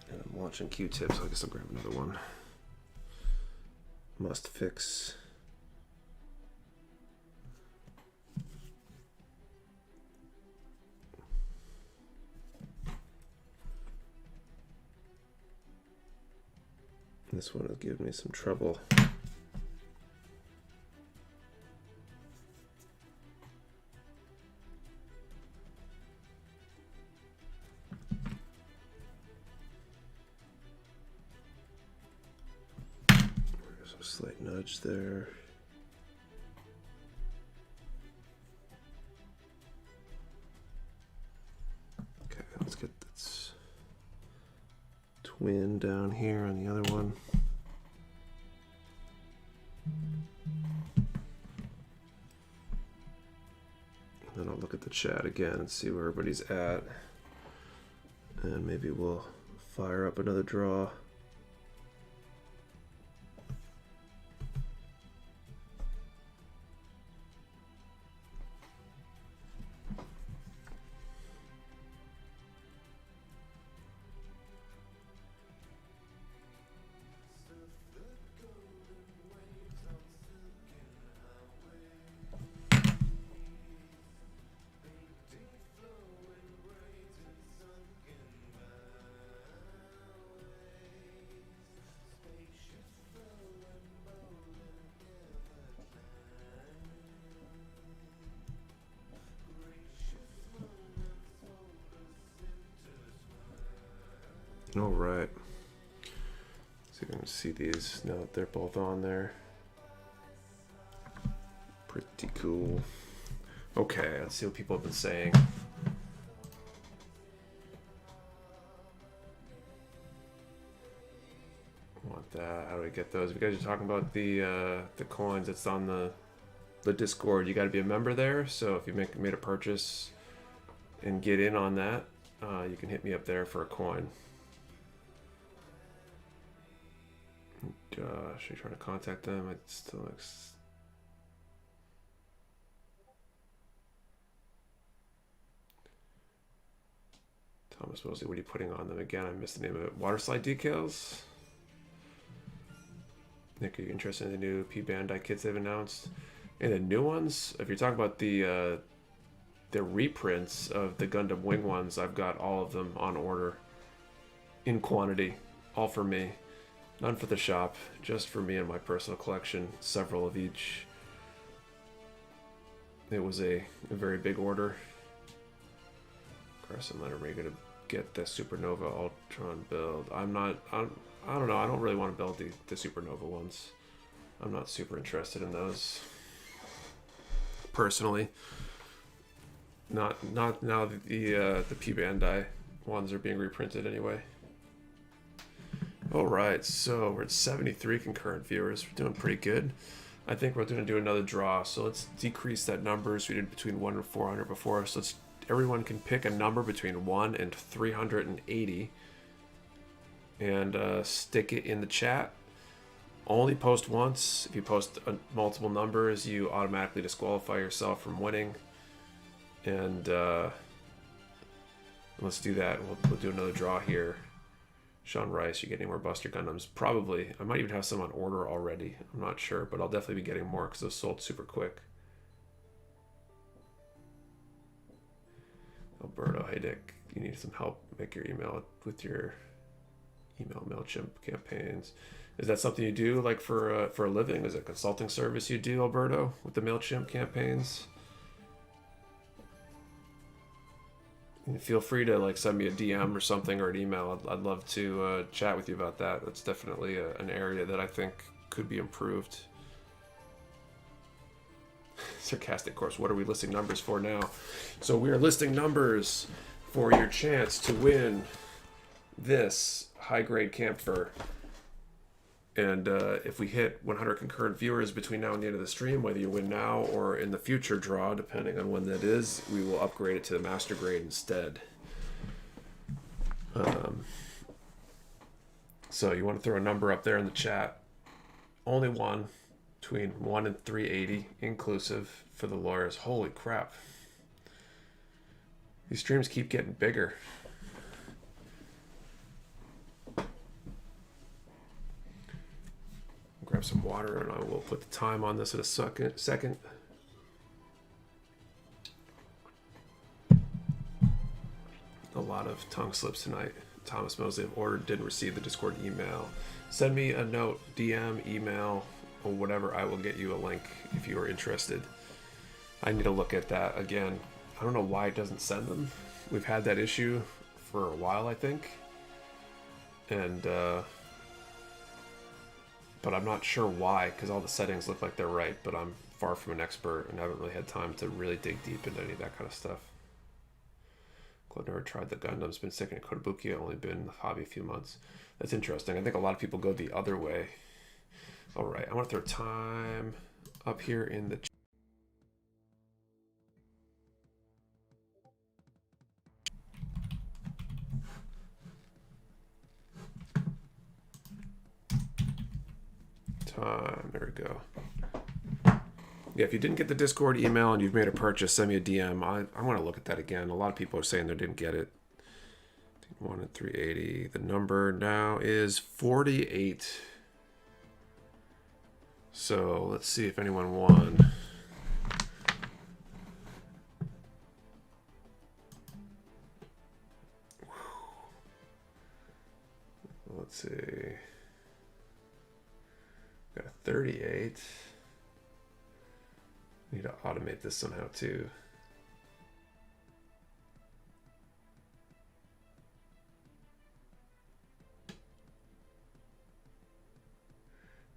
I'm watching Q-tips, so I guess I'll grab another one. Must fix. This one is giving me some trouble. Slight nudge there. Okay, let's get this twin down here on the other one. And then I'll look at at the chat again and see where everybody's at. And maybe we'll fire up another draw. All right. So you can see these now that they're both on there. Pretty cool. Okay, let's see what people have been saying. Want that? How do we get those? If you guys are talking about the coins that's on the Discord, you got to be a member there. So if you made a purchase and get in on that, you can hit me up there for a coin. Gosh, are you trying to contact them? It still looks. Thomas Mosley, what are you putting on them again? I missed the name of it. Waterslide decals? Nick, are you interested in the new P-Bandai kits they've announced? And the new ones? If you're talking about the reprints of the Gundam Wing ones, I've got all of them on order. In quantity. All for me. None for the shop, just for me and my personal collection, several of each. It was a very big order. Carson Leonard, are you gonna get the Supernova Ultron build? I don't know, I don't really want to build the Supernova ones. I'm not super interested in those. Personally. Not now that the P-Bandai ones are being reprinted anyway. All right, so we're at 73 concurrent viewers. We're doing pretty good. I think we're going to do another draw. So let's decrease that numbers. We did between 1 and 400 before. So everyone can pick a number between 1 and 380 and stick it in the chat. Only post once. If you post multiple numbers, you automatically disqualify yourself from winning. And let's do that. We'll do another draw here. Sean Rice, you get any more Buster Gundams? Probably. I might even have some on order already. I'm not sure, but I'll definitely be getting more because those sold super quick. Alberto, hey Dick, you need some help make your email with your email MailChimp campaigns. Is that something you do like for a living? Is it a consulting service you do, Alberto, with the MailChimp campaigns? Feel free to like send me a DM or something or an email. I'd love to chat with you about that. That's definitely an area that I think could be improved. Sarcastic course. What are we listing numbers for now? So we are listing numbers for your chance to win this high-grade Kampfer. And if we hit 100 concurrent viewers between now and the end of the stream, whether you win now or in the future draw, depending on when that is, we will upgrade it to the master grade instead. So you want to throw a number up there in the chat. Only one, between 1 and 380 inclusive for the lawyers. Holy crap. These streams keep getting bigger. Grab some water and I will put the time on this in a second. A lot of tongue slips tonight. Thomas Mosley have ordered, didn't receive the Discord email. Send me a note, DM, email, or whatever. I will get you a link if you are interested. I need to look at that again. I don't know why it doesn't send them. We've had that issue for a while, I think. And, but I'm not sure why, because all the settings look like they're right, but I'm far from an expert and haven't really had time to really dig deep into any of that kind of stuff. I've never tried the Gundam's, been sick in Kotobuki, only been in the hobby a few months. That's interesting. I think a lot of people go the other way. All right, I want to throw time up here in the time. There we go. Yeah, if you didn't get the Discord email and you've made a purchase, send me a DM. I want to look at that again. A lot of people are saying they didn't get it. 1 and 380. The number now is 48. So let's see if anyone won. Let's see. Got a 38. Need to automate this somehow too.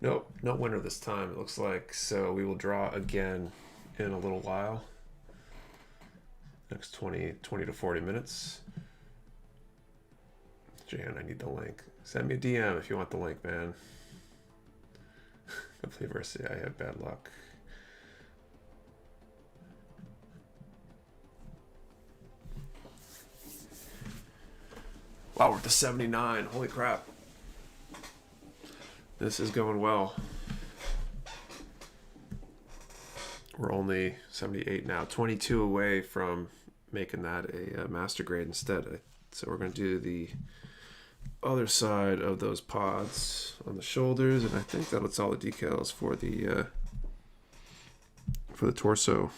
Nope, no winner this time, it looks like. So we will draw again in a little while. Next 20 to 40 minutes. Jan, I need the link. Send me a DM if you want the link, man. Hopefully, Versi, I had bad luck. Wow, we're at the 79. Holy crap. This is going well. We're only 78 now. 22 away from making that a master grade instead. So we're going to do the other side of those pods on the shoulders, and I think that's all the decals for the torso.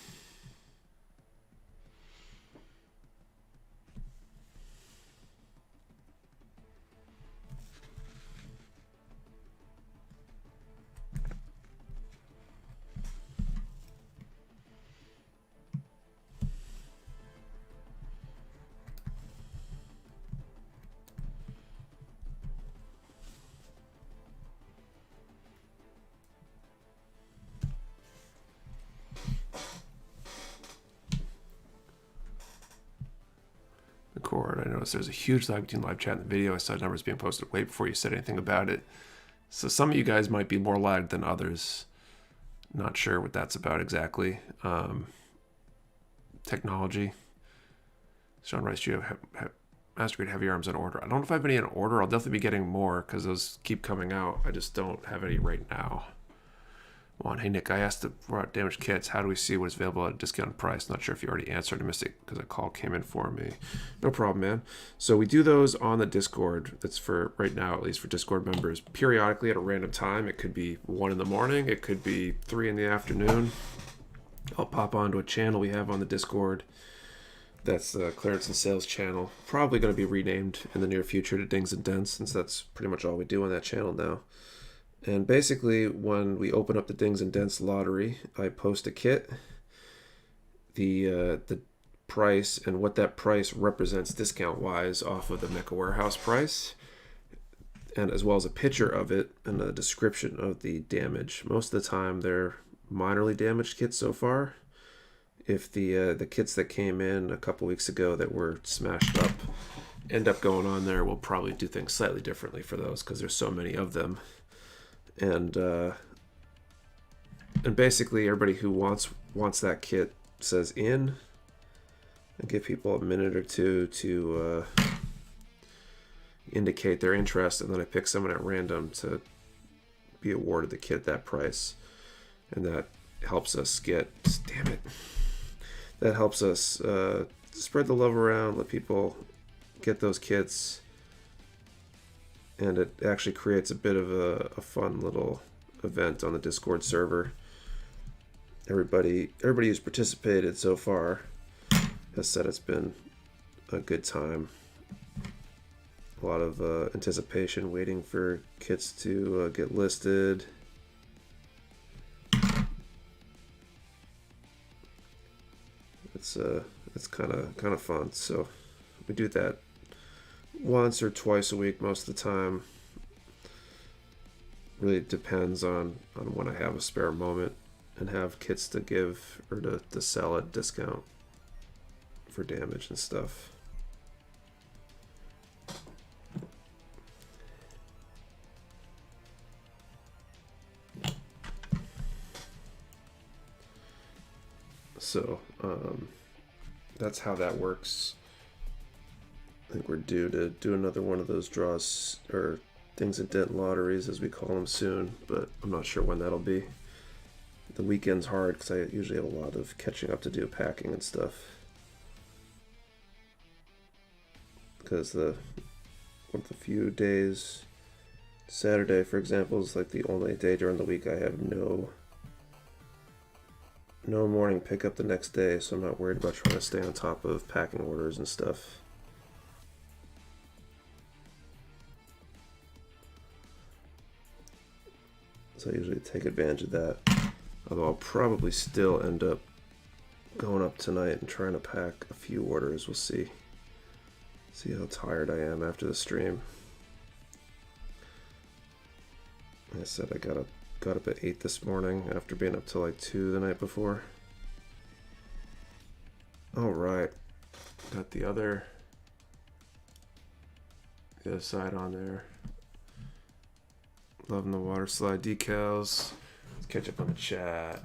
I noticed there's a huge lag between live chat and the video. I saw numbers being posted way before you said anything about it. So some of you guys might be more lagged than others. Not sure what that's about exactly. Technology. Sean Rice, do you have master grade heavy arms on order? I don't know if I have any in order. I'll definitely be getting more because those keep coming out. I just don't have any right now. One, hey Nick, I asked about damaged kits. How do we see what's available at a discounted price? Not sure if you already answered. I missed it because a call came in for me. No problem, man. So we do those on the Discord. That's for right now, at least for Discord members. Periodically at a random time. It could be 1 in the morning. It could be 3 in the afternoon. I'll pop onto a channel we have on the Discord. That's the clearance and sales channel. Probably going to be renamed in the near future to Dings and Dents, since that's pretty much all we do on that channel now. And basically, when we open up the Dings and Dents lottery, I post a kit, the price, and what that price represents discount-wise off of the Mecha Warehouse price, and as well as a picture of it and a description of the damage. Most of the time, they're minorly damaged kits so far. If the kits that came in a couple weeks ago that were smashed up end up going on there, we'll probably do things slightly differently for those because there's so many of them. And basically everybody who wants that kit says in, and give people a minute or two to indicate their interest, and then I pick someone at random to be awarded the kit that price, and that helps us get, damn it, that helps us spread the love around, let people get those kits. And it actually creates a bit of a fun little event on the Discord server. Everybody who's participated so far has said it's been a good time. A lot of anticipation, waiting for kits to get listed. It's kind of fun. So we do that once or twice a week most of the time. Really depends on when I have a spare moment and have kits to give or to sell at discount for damage and stuff. So that's how that works. I think we're due to do another one of those draws or Dings and Dent lotteries, as we call them, soon, but I'm not sure when that'll be. The weekend's hard because I usually have a lot of catching up to do, packing and stuff. Because with a few days, Saturday, for example, is like the only day during the week I have no morning pickup the next day, so I'm not worried about trying to stay on top of packing orders and stuff. So I usually take advantage of that. Although I'll probably still end up going up tonight and trying to pack a few orders. We'll see. See how tired I am after the stream. Like I said, I got up at 8 this morning after being up till like 2 the night before. Alright. Got the other side on there. Loving the Waterslide decals. Let's catch up on the chat.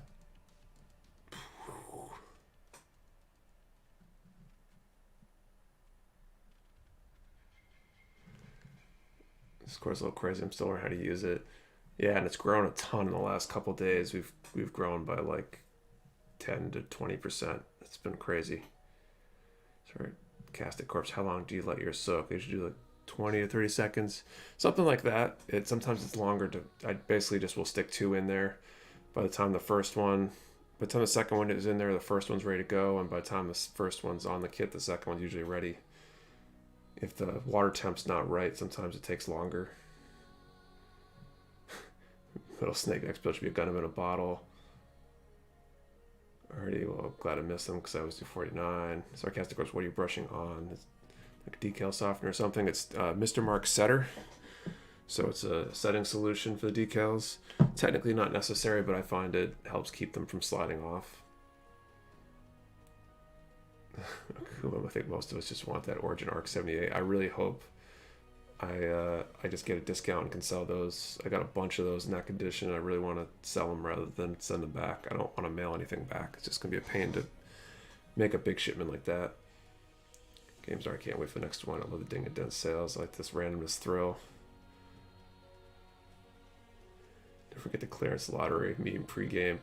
This course is a little crazy. I'm still learning how to use it. Yeah, and it's grown a ton in the last couple days. We've grown by like 10 to 20%. It's been crazy. Sorry, Cast It Corpse. How long do you let yours soak? You should do like 20 to 30 seconds, something like that. Sometimes it's longer. I basically just will stick 2 in there. By the time the second one is in there, the first one's ready to go, and by the time the first one's on the kit, the second one's usually ready. If the water temp's not right, sometimes it takes longer. Little snake next build should be a gun in a bottle. Alrighty, well, glad I missed them because I was 249. Sarcastic Corpse, what are you brushing on? It's like a decal softener or something. It's Mr. Mark Setter. So it's a setting solution for the decals. Technically not necessary, but I find it helps keep them from sliding off. I think most of us just want that Origin Arc 78. I really hope I just get a discount and can sell those. I got a bunch of those in that condition. I really want to sell them rather than send them back. I don't want to mail anything back. It's just going to be a pain to make a big shipment like that. Games are, I can't wait for the next one. I love the Ding and Dent sales. I like this randomness thrill. Don't forget the clearance lottery meme pregame.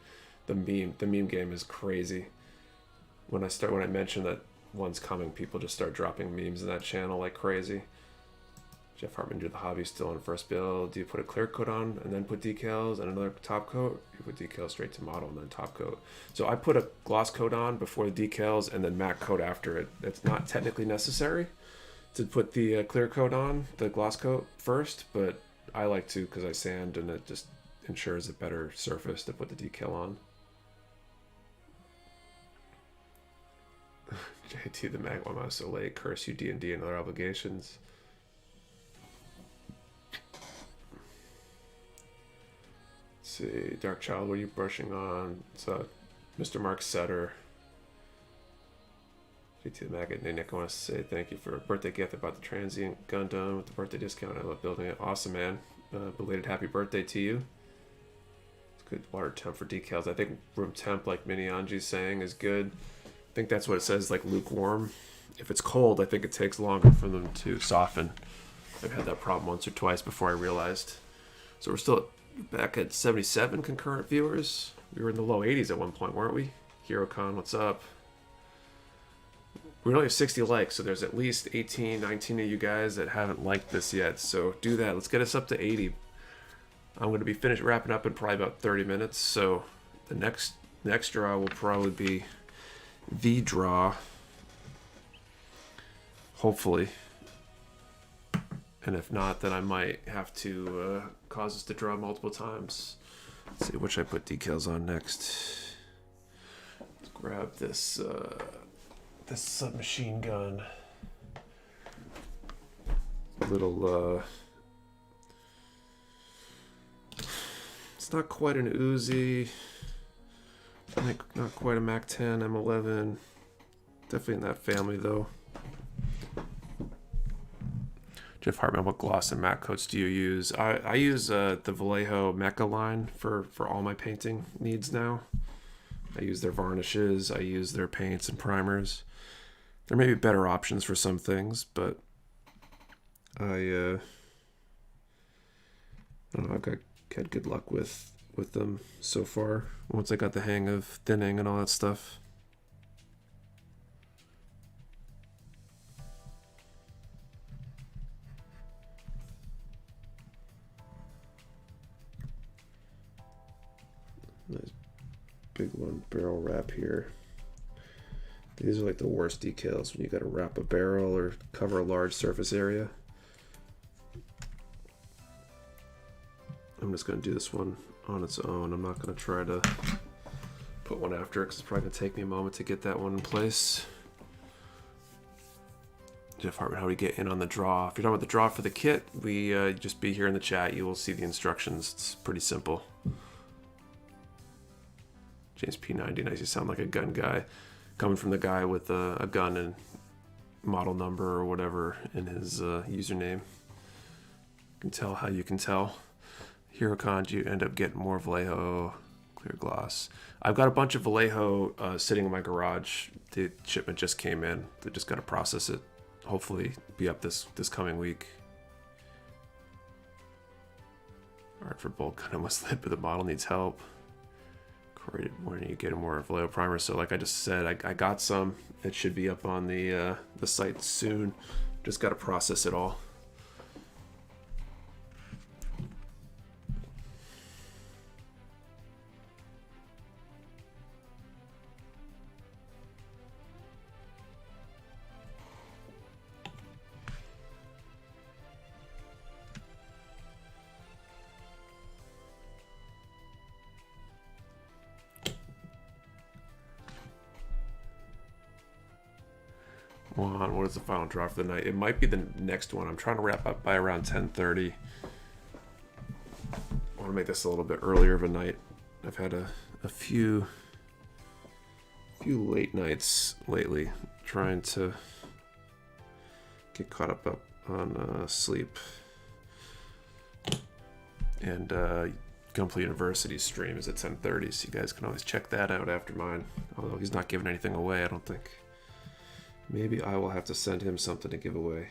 The meme game is crazy. When I mention that one's coming, people just start dropping memes in that channel like crazy. Jeff Hartman, do the hobby still in first build? Do you put a clear coat on and then put decals and another top coat? You put decals straight to model and then top coat. So I put a gloss coat on before the decals and then matte coat after it. It's not technically necessary to put the clear coat on, the gloss coat first, but I like to because I sand and it just ensures a better surface to put the decal on. JT the Mag, why am I so late? Curse you, D&D and other obligations. Let's see, Dark Child, what are you brushing on? It's Mr. Mark Setter. JT the Mag, Nick, I want to say thank you for a birthday gift. I bought the transient Gundam with the birthday discount. I love building it. Awesome, man. Belated happy birthday to you. It's good water temp for decals. I think room temp, like Mini Anji's saying, is good. I think that's what it says, like lukewarm. If it's cold, I think it takes longer for them to soften. I've had that problem once or twice before I realized. So we're still back at 77 concurrent viewers. We were in the low 80s at one point, weren't we? HeroCon, what's up? We only have 60 likes, so there's at least 18, 19 of you guys that haven't liked this yet. So do that. Let's get us up to 80. I'm going to be wrapping up in probably about 30 minutes. So the next draw will probably be the draw, hopefully. And if not, then I might have to cause us to draw multiple times. Let's see, which I put decals on next. Let's grab this this submachine gun. Little it's not quite an Uzi. I think not quite a Mac 10, M11. Definitely in that family though. Jeff Hartman, what gloss and matte coats do you use? I use the Vallejo Mecha line for all my painting needs now. I use their varnishes. I use their paints and primers. There may be better options for some things, but I I don't know, had good luck with them so far once I got the hang of thinning and all that stuff. Nice big one barrel wrap here. These are like the worst decals when you got to wrap a barrel or cover a large surface area. I'm just going to do this one on its own. I'm not going to try to put one after it because it's probably going to take me a moment to get that one in place. Jeff Hartman, how do we get in on the draw? If you're talking about the draw for the kit, we just be here in the chat. You will see the instructions. It's pretty simple. James P90, nice. You sound like a gun guy. Coming from the guy with a gun and model number or whatever in his username. You can tell how you can tell. HeroCon, you end up getting more Vallejo clear gloss. I've got a bunch of Vallejo sitting in my garage. The shipment just came in. They just got to process it. Hopefully be up this coming week. Alright, for bulk gun almost lit, but the model needs help. Corey, when are you getting more Vallejo primer? So like I just said, I got some. It should be up on the site soon. Just got to process it all. What is the final draw for the night? It might be the next one. I'm trying to wrap up by around 10:30. I want to make this a little bit earlier of a night. I've had a few late nights lately trying to get caught up on sleep. And Gunplay University's stream is at 10:30, so you guys can always check that out after mine. Although he's not giving anything away, I don't think. Maybe I will have to send him something to give away.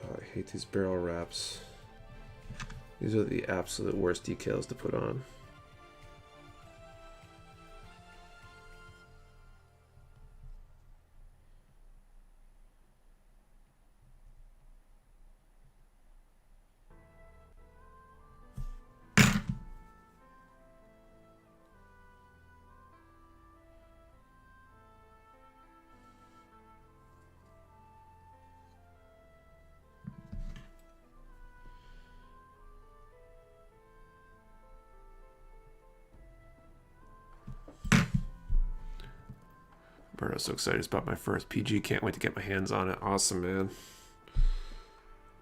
I hate these barrel wraps. These are the absolute worst decals to put on. I'm so excited. It's about my first PG. Can't wait to get my hands on it. Awesome, man.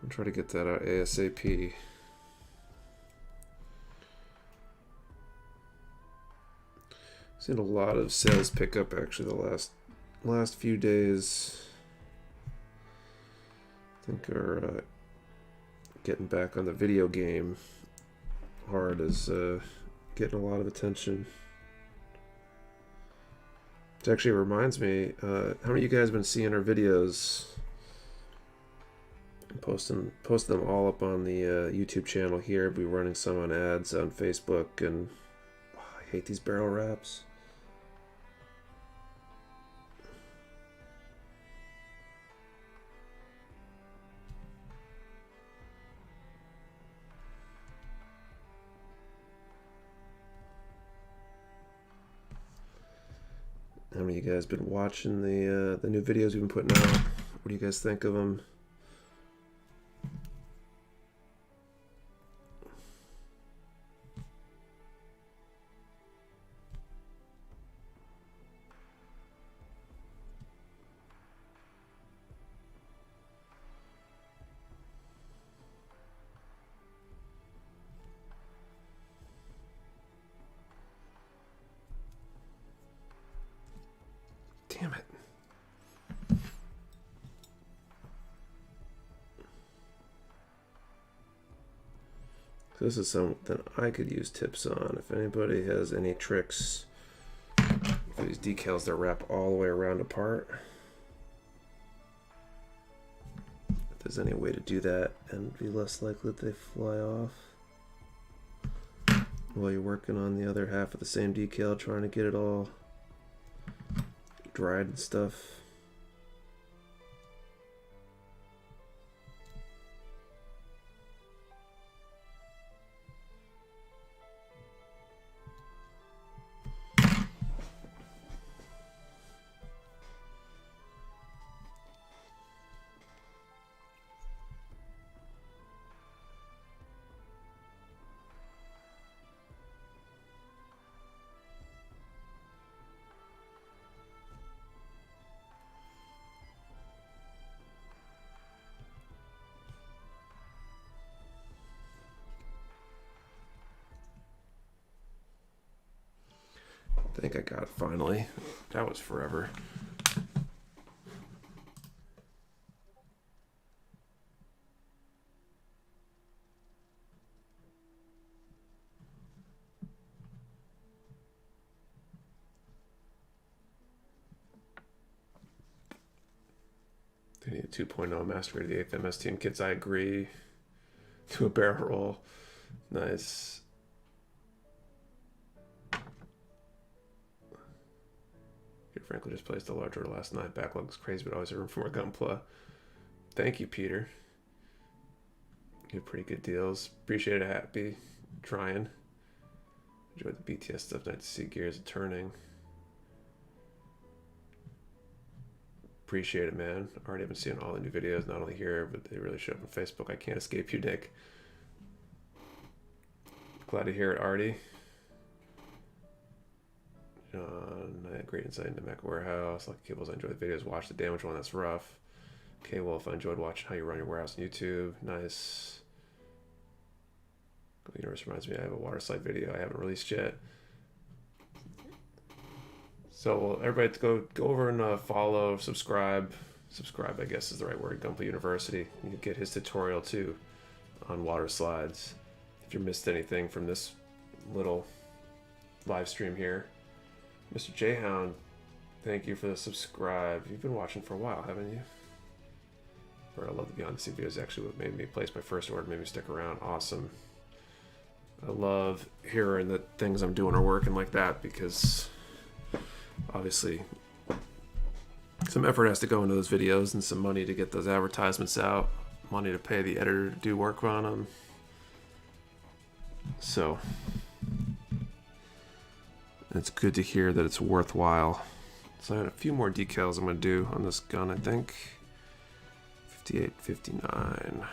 I'm trying to get that out ASAP. Seen a lot of sales pickup actually the last few days. I think are getting back on the video game hard is getting a lot of attention. It actually reminds me, how many of you guys have been seeing our videos? Posting them all up on the YouTube channel here. I'll be running some on ads on Facebook, and I hate these barrel wraps. How many of you guys been watching the new videos we've been putting out? What do you guys think of them? Damn it. This is something I could use tips on. If anybody has any tricks for these decals that wrap all the way around apart. If there's any way to do that and be less likely that they fly off while you're working on the other half of the same decal, trying to get it all dried and stuff. I think I got it finally. That was forever. They need a 2.0 master grade of the 8th MS team kits. I agree. To a barrel roll. Nice. Frankly, just placed a large order last night. Backlog is crazy, but always a room for more gunpla. Thank you, Peter. You have pretty good deals. Appreciate it, Happy. Trying. Enjoyed the BTS stuff. Nice to see gears turning. Appreciate it, man. Already been seeing all the new videos, not only here, but they really show up on Facebook. I can't escape you, Nick. Glad to hear it, Artie. John, I had great insight into Mecha Warehouse. Like cables, I enjoy the videos. Watch the damage one, that's rough. Okay, Wolf, I enjoyed watching how you run your warehouse on YouTube. Nice. The universe reminds me I have a Waterslide video I haven't released yet. So everybody go over and follow, subscribe. Subscribe, I guess is the right word. Gunpla University. You can get his tutorial too on water slides. If you missed anything from this little live stream here. Mr. Jhound, thank you for the subscribe. You've been watching for a while, haven't you? Or I love the behind the scene videos. Actually, what made me place my first order, made me stick around. Awesome. I love hearing that things I'm doing are working like that because obviously some effort has to go into those videos and some money to get those advertisements out, money to pay the editor to do work on them. So it's good to hear that it's worthwhile. So I had a few more decals I'm going to do on this gun, I think. 58, 59.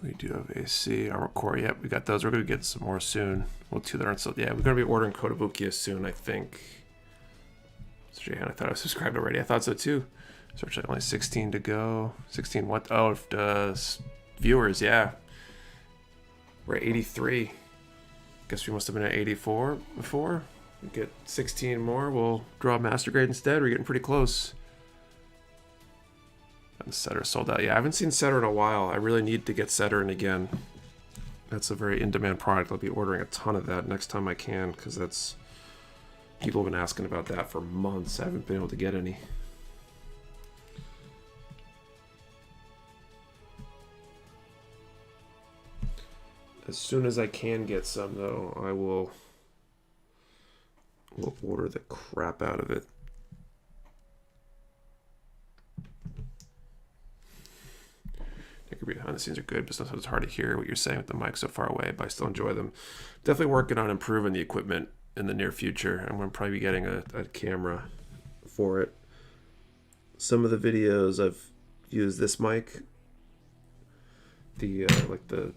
We do have AC, armor core. Yep, we got those. We're going to get some more soon. Well, two that aren't so. Yeah, we're going to be ordering Kotobukiya soon, I think. So I thought I was subscribed already. I thought so too. Search like only 16 to go. 16 what? Oh, viewers, yeah. We're at 83. Guess we must have been at 84 before. We get 16 more. We'll draw master grade instead. We're getting pretty close. And Setter sold out. Yeah, I haven't seen Setter in a while. I really need to get Setter in again. That's a very in-demand product. I'll be ordering a ton of that next time I can, because that's... People have been asking about that for months. I haven't been able to get any. As soon as I can get some, though, I will order the crap out of it. Behind the scenes are good, but sometimes it's hard to hear what you're saying with the mic so far away, but I still enjoy them. Definitely working on improving the equipment in the near future. I'm going to probably be getting a camera for it. Some of the videos I've used this mic, the like the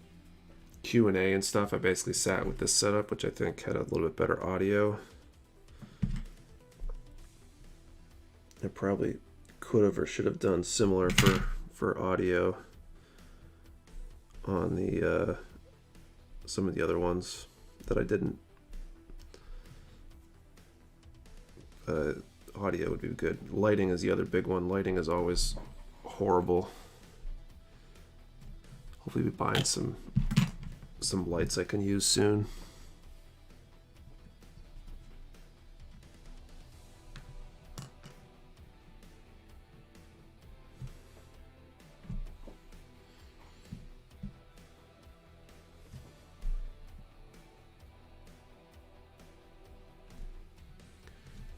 Q&A and stuff, I basically sat with this setup, which I think had a little bit better audio. I probably could have or should have done similar for audio on the some of the other ones that I didn't. Audio would be good. Lighting is the other big one. Lighting is always horrible. Hopefully, be buying some lights I can use soon.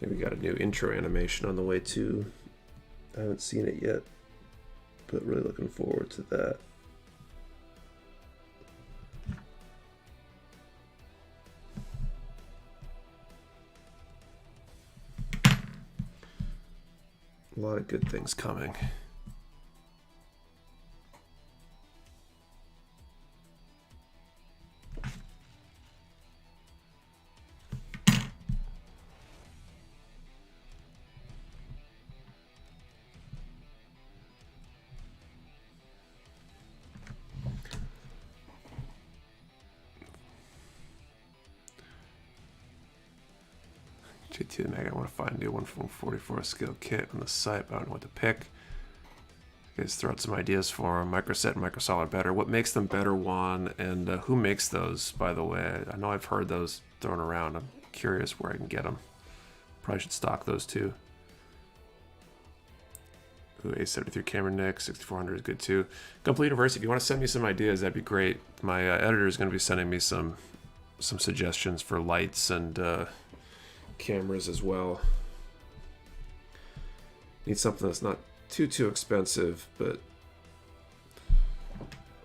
We got a new intro animation on the way too. I haven't seen it yet, but really looking forward to that. A lot of good things coming. JT the Mag, I want to find a new 144 skill kit on the site, but I don't know what to pick. You guys throw out some ideas for them. Microset and Microsol are better. What makes them better, Juan? And who makes those, by the way? I know I've heard those thrown around. I'm curious where I can get them. Probably should stock those too. Ooh, A73 camera, Nick. 6400 is good too. Complete University, if you want to send me some ideas, that'd be great. My editor is going to be sending me some suggestions for lights and cameras as well. Need something that's not too expensive, but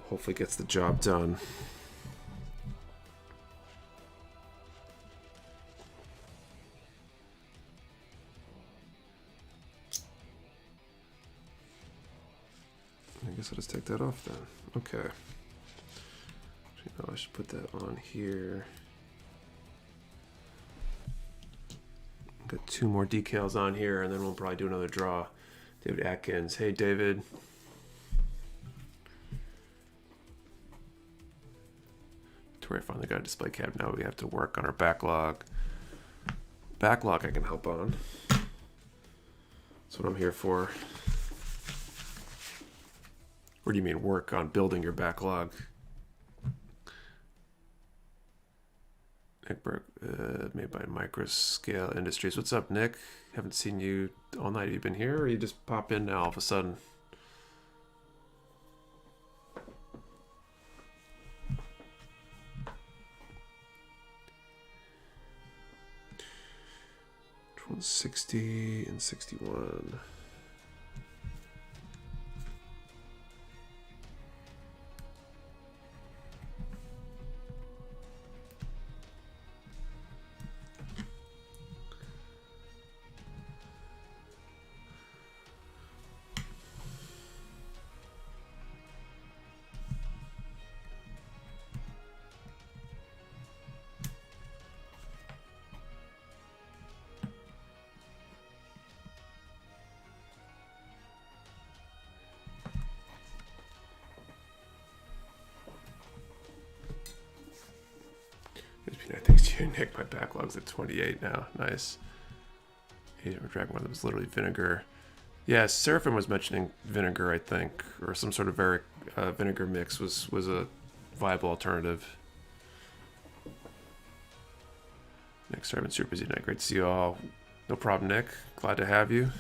hopefully gets the job done. I guess I'll just take that off then. Okay. You know, I should put that on here. Got 2 more decals on here, and then we'll probably do another draw. David Atkins. Hey, David. To where I finally got a display cab. Now we have to work on our backlog. Backlog I can help on. That's what I'm here for. Or do you mean work on building your backlog? Nick Burke, made by Microscale Industries. What's up, Nick? Haven't seen you all night. Have you been here, or you just pop in now all of a sudden? One's 60 and 61. Dude, Nick, my backlog's at 28 now. Nice. Dragon one that was literally vinegar. Yeah, Seraphim was mentioning vinegar, I think, or some sort of vinegar mix was a viable alternative. Nick, sorry, I've been super busy tonight. Great to see you all. No problem, Nick. Glad to have you.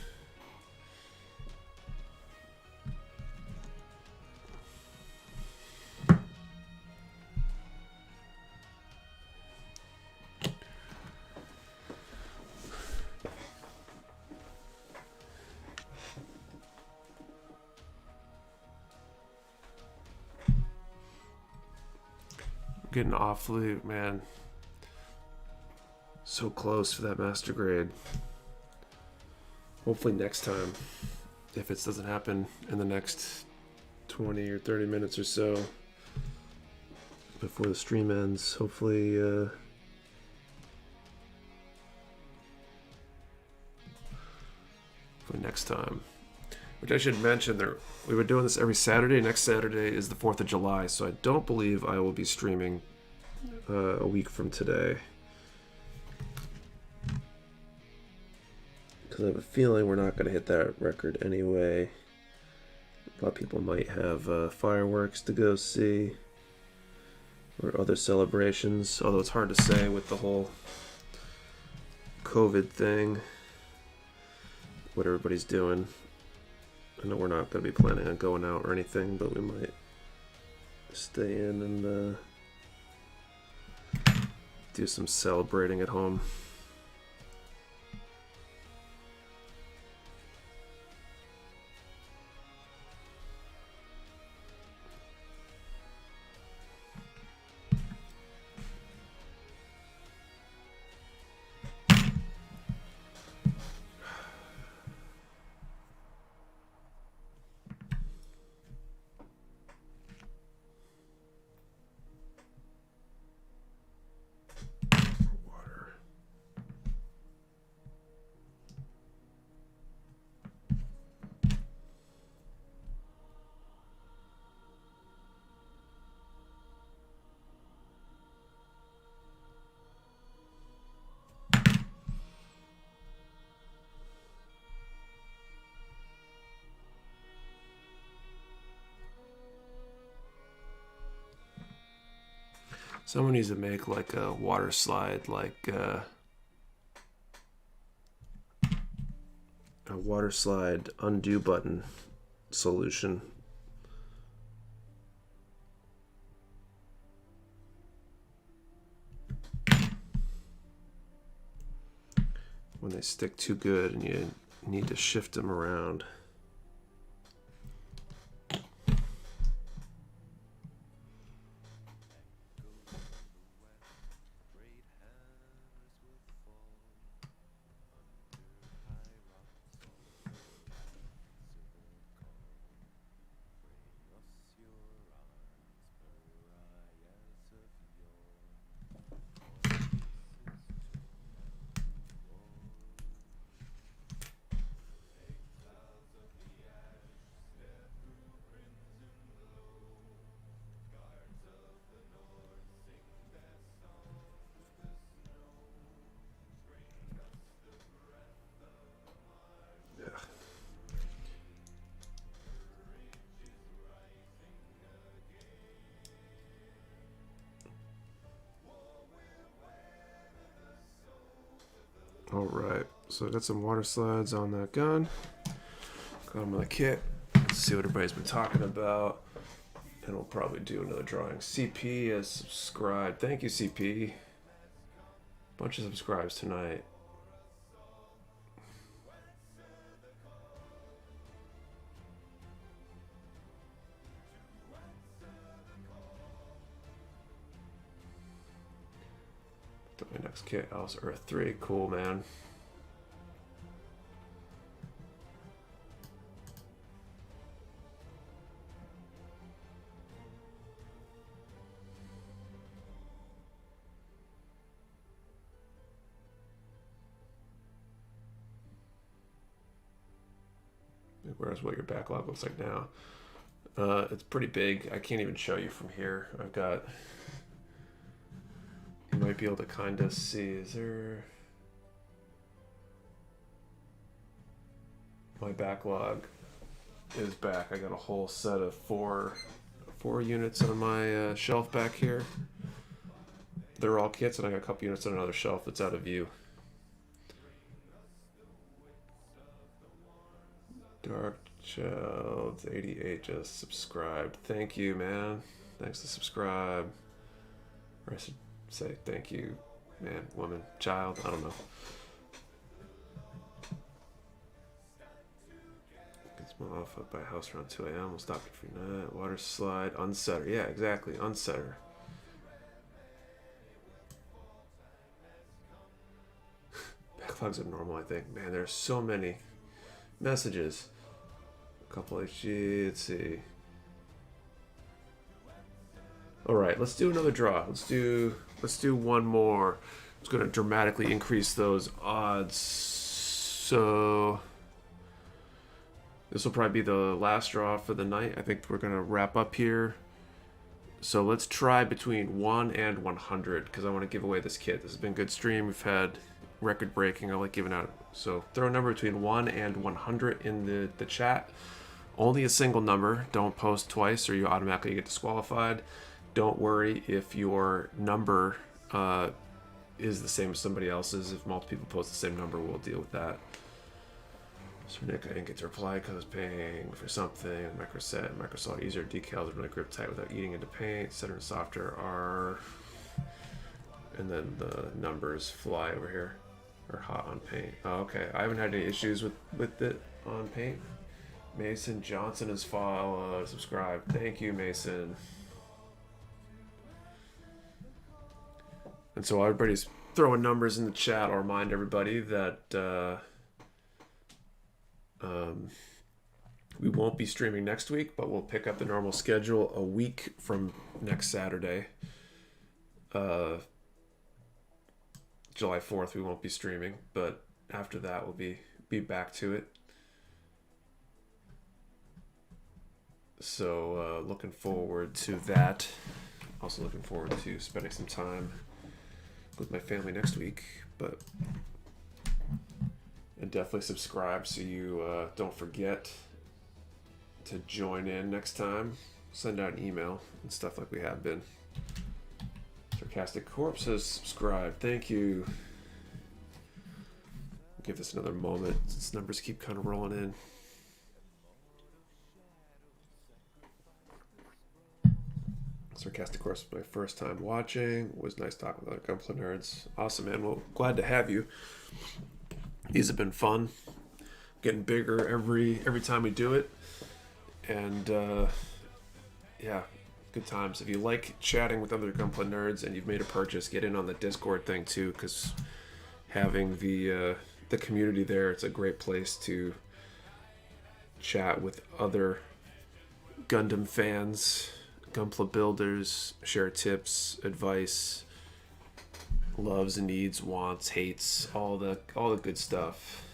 Getting awfully, man, so close for that master grade. Hopefully next time, if it doesn't happen in the next 20 or 30 minutes or so before the stream ends, hopefully for next time. Which I should mention, we were doing this every Saturday. Next Saturday is the 4th of July, so I don't believe I will be streaming a week from today. Because I have a feeling we're not going to hit that record anyway. A lot of people might have fireworks to go see or other celebrations, although it's hard to say with the whole COVID thing, what everybody's doing. I know we're not going to be planning on going out or anything, but we might stay in and do some celebrating at home. Someone needs to make like a water slide, like a water slide undo button solution. When they stick too good and you need to shift them around. All right, so I got some water slides on that gun. Got them on the kit. Let's see what everybody's been talking about. And we'll probably do another drawing. CP has subscribed. Thank you, CP. Bunch of subscribes tonight. My next kit, Alice Earth 3. Cool, man. Where's what your backlog looks like now? It's pretty big. I can't even show you from here. I've got might be able to kind of see. Is there... My backlog is back. I got a whole set of four units on my shelf back here. They're all kits, and I got a couple units on another shelf that's out of view. Dark Child 88 just subscribed. Thank you, man. Thanks to subscribe. Or I should say thank you, man, woman, child. I don't know. Gets my off up by house around 2 a.m. We'll stop it for night. Waterslide, unsetter. Yeah, exactly. Unsetter. Backlogs are normal, I think. Man, there's so many messages. A couple HG, let's see. All right, let's do another draw. Let's do one more. It's going to dramatically increase those odds. So this will probably be the last draw for the night. I think we're going to wrap up here. So let's try between 1 and 100 because I want to give away this kit. This has been a good stream. We've had record breaking. I like giving out. So throw a number between 1 and 100 in the chat. Only a single number. Don't post twice or you automatically get disqualified. Don't worry if your number is the same as somebody else's. If multiple people post the same number, we'll deal with that. So Nick, I didn't get to reply because I was paying for something. Microsoft easier decals are really grip tight without eating into paint. Center and softer are, and then the numbers fly over here. Or hot on paint. Oh, okay, I haven't had any issues with it on paint. Mason Johnson is subscribed. Thank you, Mason. And so everybody's throwing numbers in the chat. I'll remind everybody that we won't be streaming next week, but we'll pick up the normal schedule a week from next Saturday. July 4th we won't be streaming, but after that we'll be back to it. So looking forward to that. Also looking forward to spending some time with my family next week, and definitely subscribe so you don't forget to join in next time. Send out an email and stuff like we have been. Sarcastic Corpse has subscribed. Thank you. Give this another moment since numbers keep kind of rolling in. Sarcastic Corpse, my first time watching. Was nice talking with other Gunpla nerds. Awesome, man. Well, glad to have you. These have been fun. Getting bigger every time we do it. And yeah, good times. If you like chatting with other Gunpla nerds and you've made a purchase, get in on the Discord thing too, because having the community there, it's a great place to chat with other Gundam fans, Gunpla builders, share tips, advice, loves and needs, wants, hates, all the good stuff.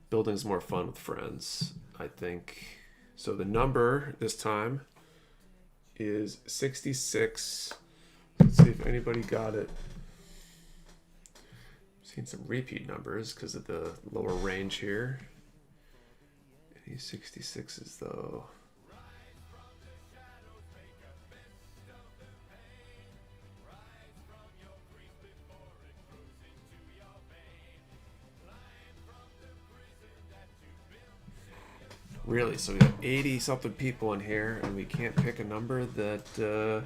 Building's more fun with friends, I think. So the number this time is 66. Let's see if anybody got it. Seen some repeat numbers because of the lower range here. Any 66s though. Really? So we got 80 something people in here and we can't pick a number that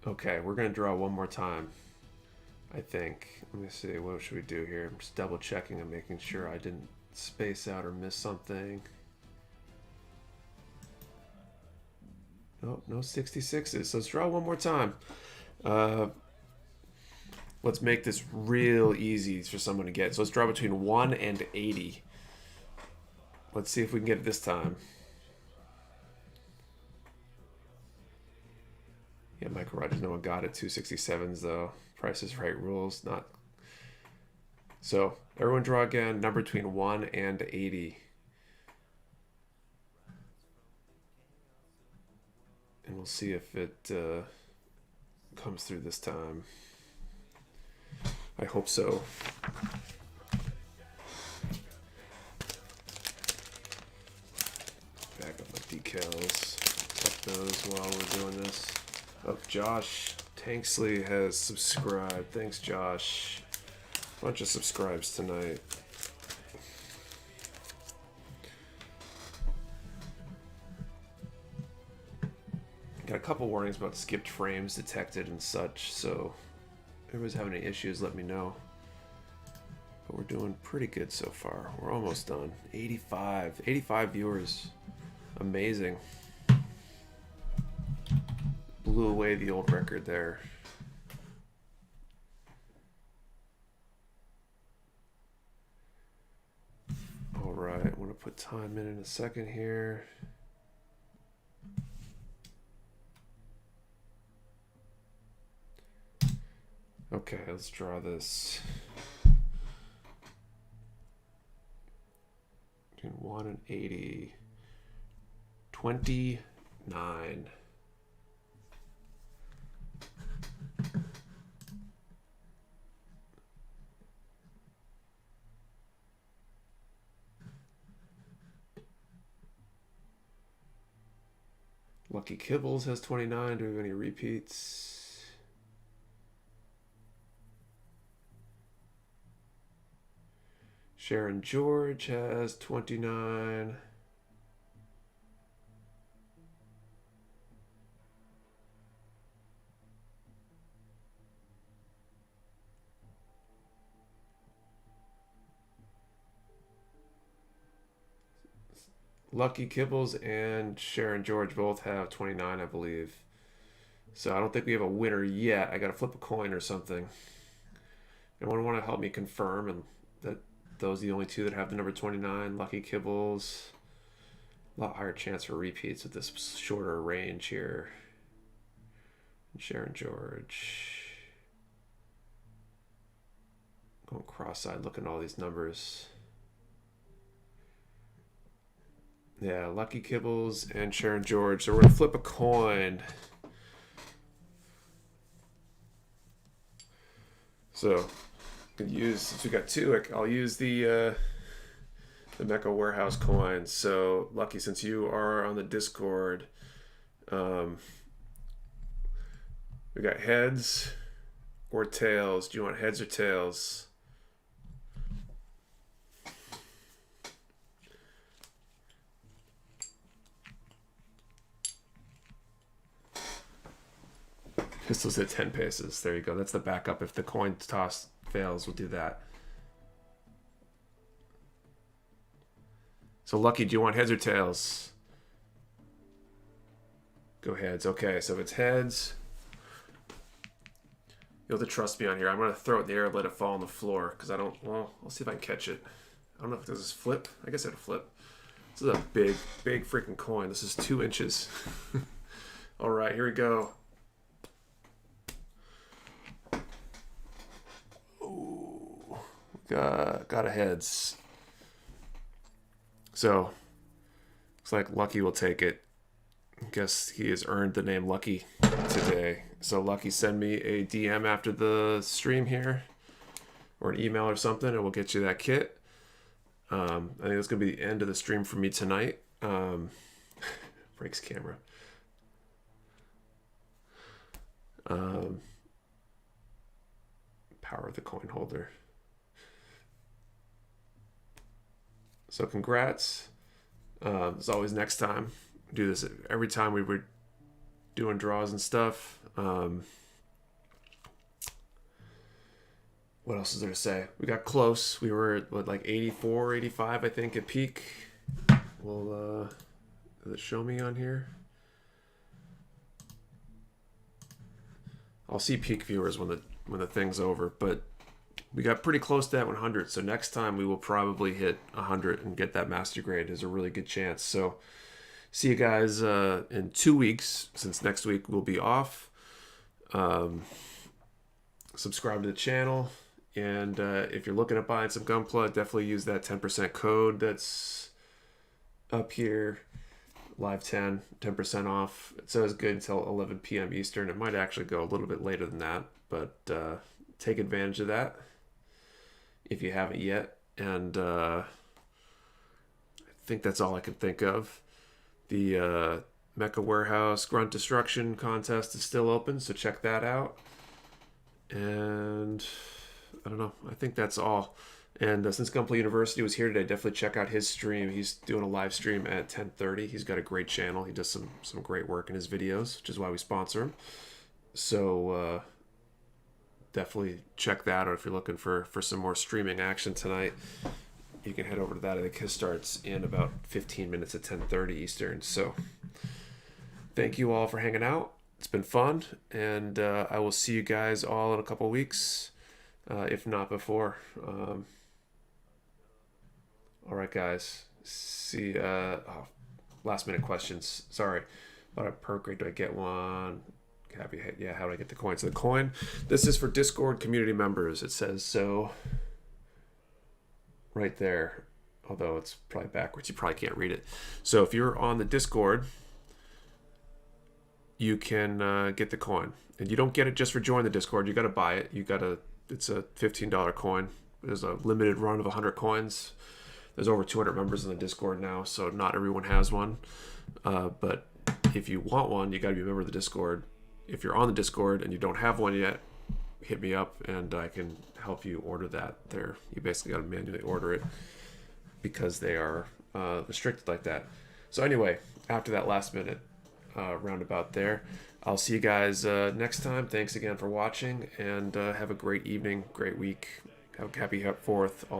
okay, we're gonna draw one more time, I think. Let me see, what should we do here? I'm just double checking and making sure I didn't space out or miss something. Nope, no 66s. So let's draw one more time. Let's make this real easy for someone to get. So let's draw between 1 and 80. Let's see if we can get it this time. Yeah, Michael Rogers, no one got it. 267s though. Price is Right rules, not. So everyone draw again. Number between 1 and 80. We'll see if it comes through this time. I hope so. Back up my decals. Check those while we're doing this. Oh, Josh Tanksley has subscribed. Thanks, Josh. Bunch of subscribes tonight. Got a couple warnings about skipped frames detected and such, so if everyone's having any issues, let me know. But we're doing pretty good so far. We're almost done. 85 viewers. Amazing. Blew away the old record there. All right, I want to put time in a second here. Okay, let's draw this. Between 1 and 80. 29. Lucky Kibbles has 29. Do we have any repeats? Sharon George has 29. Lucky Kibbles and Sharon George both have 29, I believe. So I don't think we have a winner yet. I got to flip a coin or something. Anyone want to help me confirm and that those are the only two that have the number 29? Lucky Kibbles. A lot higher chance for repeats with this shorter range here. And Sharon George. Going cross-eyed looking at all these numbers. Yeah, Lucky Kibbles and Sharon George. So we're gonna flip a coin. So use, since we got two, I'll use the Mecha Warehouse coins. So Lucky, since you are on the Discord, we got heads or tails. Do you want heads or tails? Pistols at 10 paces. There you go. That's the backup. If the coin toss fails, we'll do that. So Lucky, do you want heads or tails? Go heads. Okay, so if it's heads, you'll have to trust me on here. I'm going to throw it in the air and let it fall on the floor because I don't, well, I'll see if I can catch it. I don't know if this is flip. I guess it'll flip. This is a big, big freaking coin. This is 2 inches. All right, here we go. Got a heads. So looks like Lucky will take it. I guess he has earned the name Lucky today. So Lucky, send me a DM after the stream here or an email or something and we'll get you that kit. I think that's gonna be the end of the stream for me tonight. Breaks camera. Power of the coin holder. So congrats. As always, next time, do this every time we were doing draws and stuff. What else is there to say? We got close. We were at what, like 84, 85, I think, at peak. Well, does it show me on here? I'll see peak viewers when the thing's over, but we got pretty close to that 100, so next time we will probably hit 100 and get that master grade. There's a really good chance. So see you guys in 2 weeks, since next week we'll be off. Subscribe to the channel, and if you're looking at buying some Gunpla, definitely use that 10% code that's up here. live 10% off. It says good until 11 p.m. Eastern. It might actually go a little bit later than that, but take advantage of that if you haven't yet. And I think that's all I can think of. The Mecha Warehouse Grunt Destruction contest is still open, so check that out. And I don't know. I think that's all. And since Gunplay University was here today, definitely check out his stream. He's doing a live stream at 10:30. He's got a great channel. He does some great work in his videos, which is why we sponsor him. So definitely check that out if you're looking for some more streaming action tonight. You can head over to that. I think his starts in about 15 minutes at 10:30 Eastern. So thank you all for hanging out. It's been fun, and I will see you guys all in a couple weeks, if not before. All right, guys. See. Last minute questions. Sorry. About a perk rate. Do I get one? Happy. Yeah. How do I get the coin? So the coin. This is for Discord community members. It says so. Right there. Although it's probably backwards. You probably can't read it. So if you're on the Discord, you can get the coin, and you don't get it just for joining the Discord. You got to buy it. It's a $15 coin. There's a limited run of 100 coins. There's over 200 members in the Discord now, so not everyone has one. But if you want one, you got to be a member of the Discord. If you're on the Discord and you don't have one yet, hit me up and I can help you order that. There, you basically got to manually order it because they are restricted like that. So anyway, after that last minute roundabout there, I'll see you guys next time. Thanks again for watching, and have a great evening, great week. Have a happy 4th, all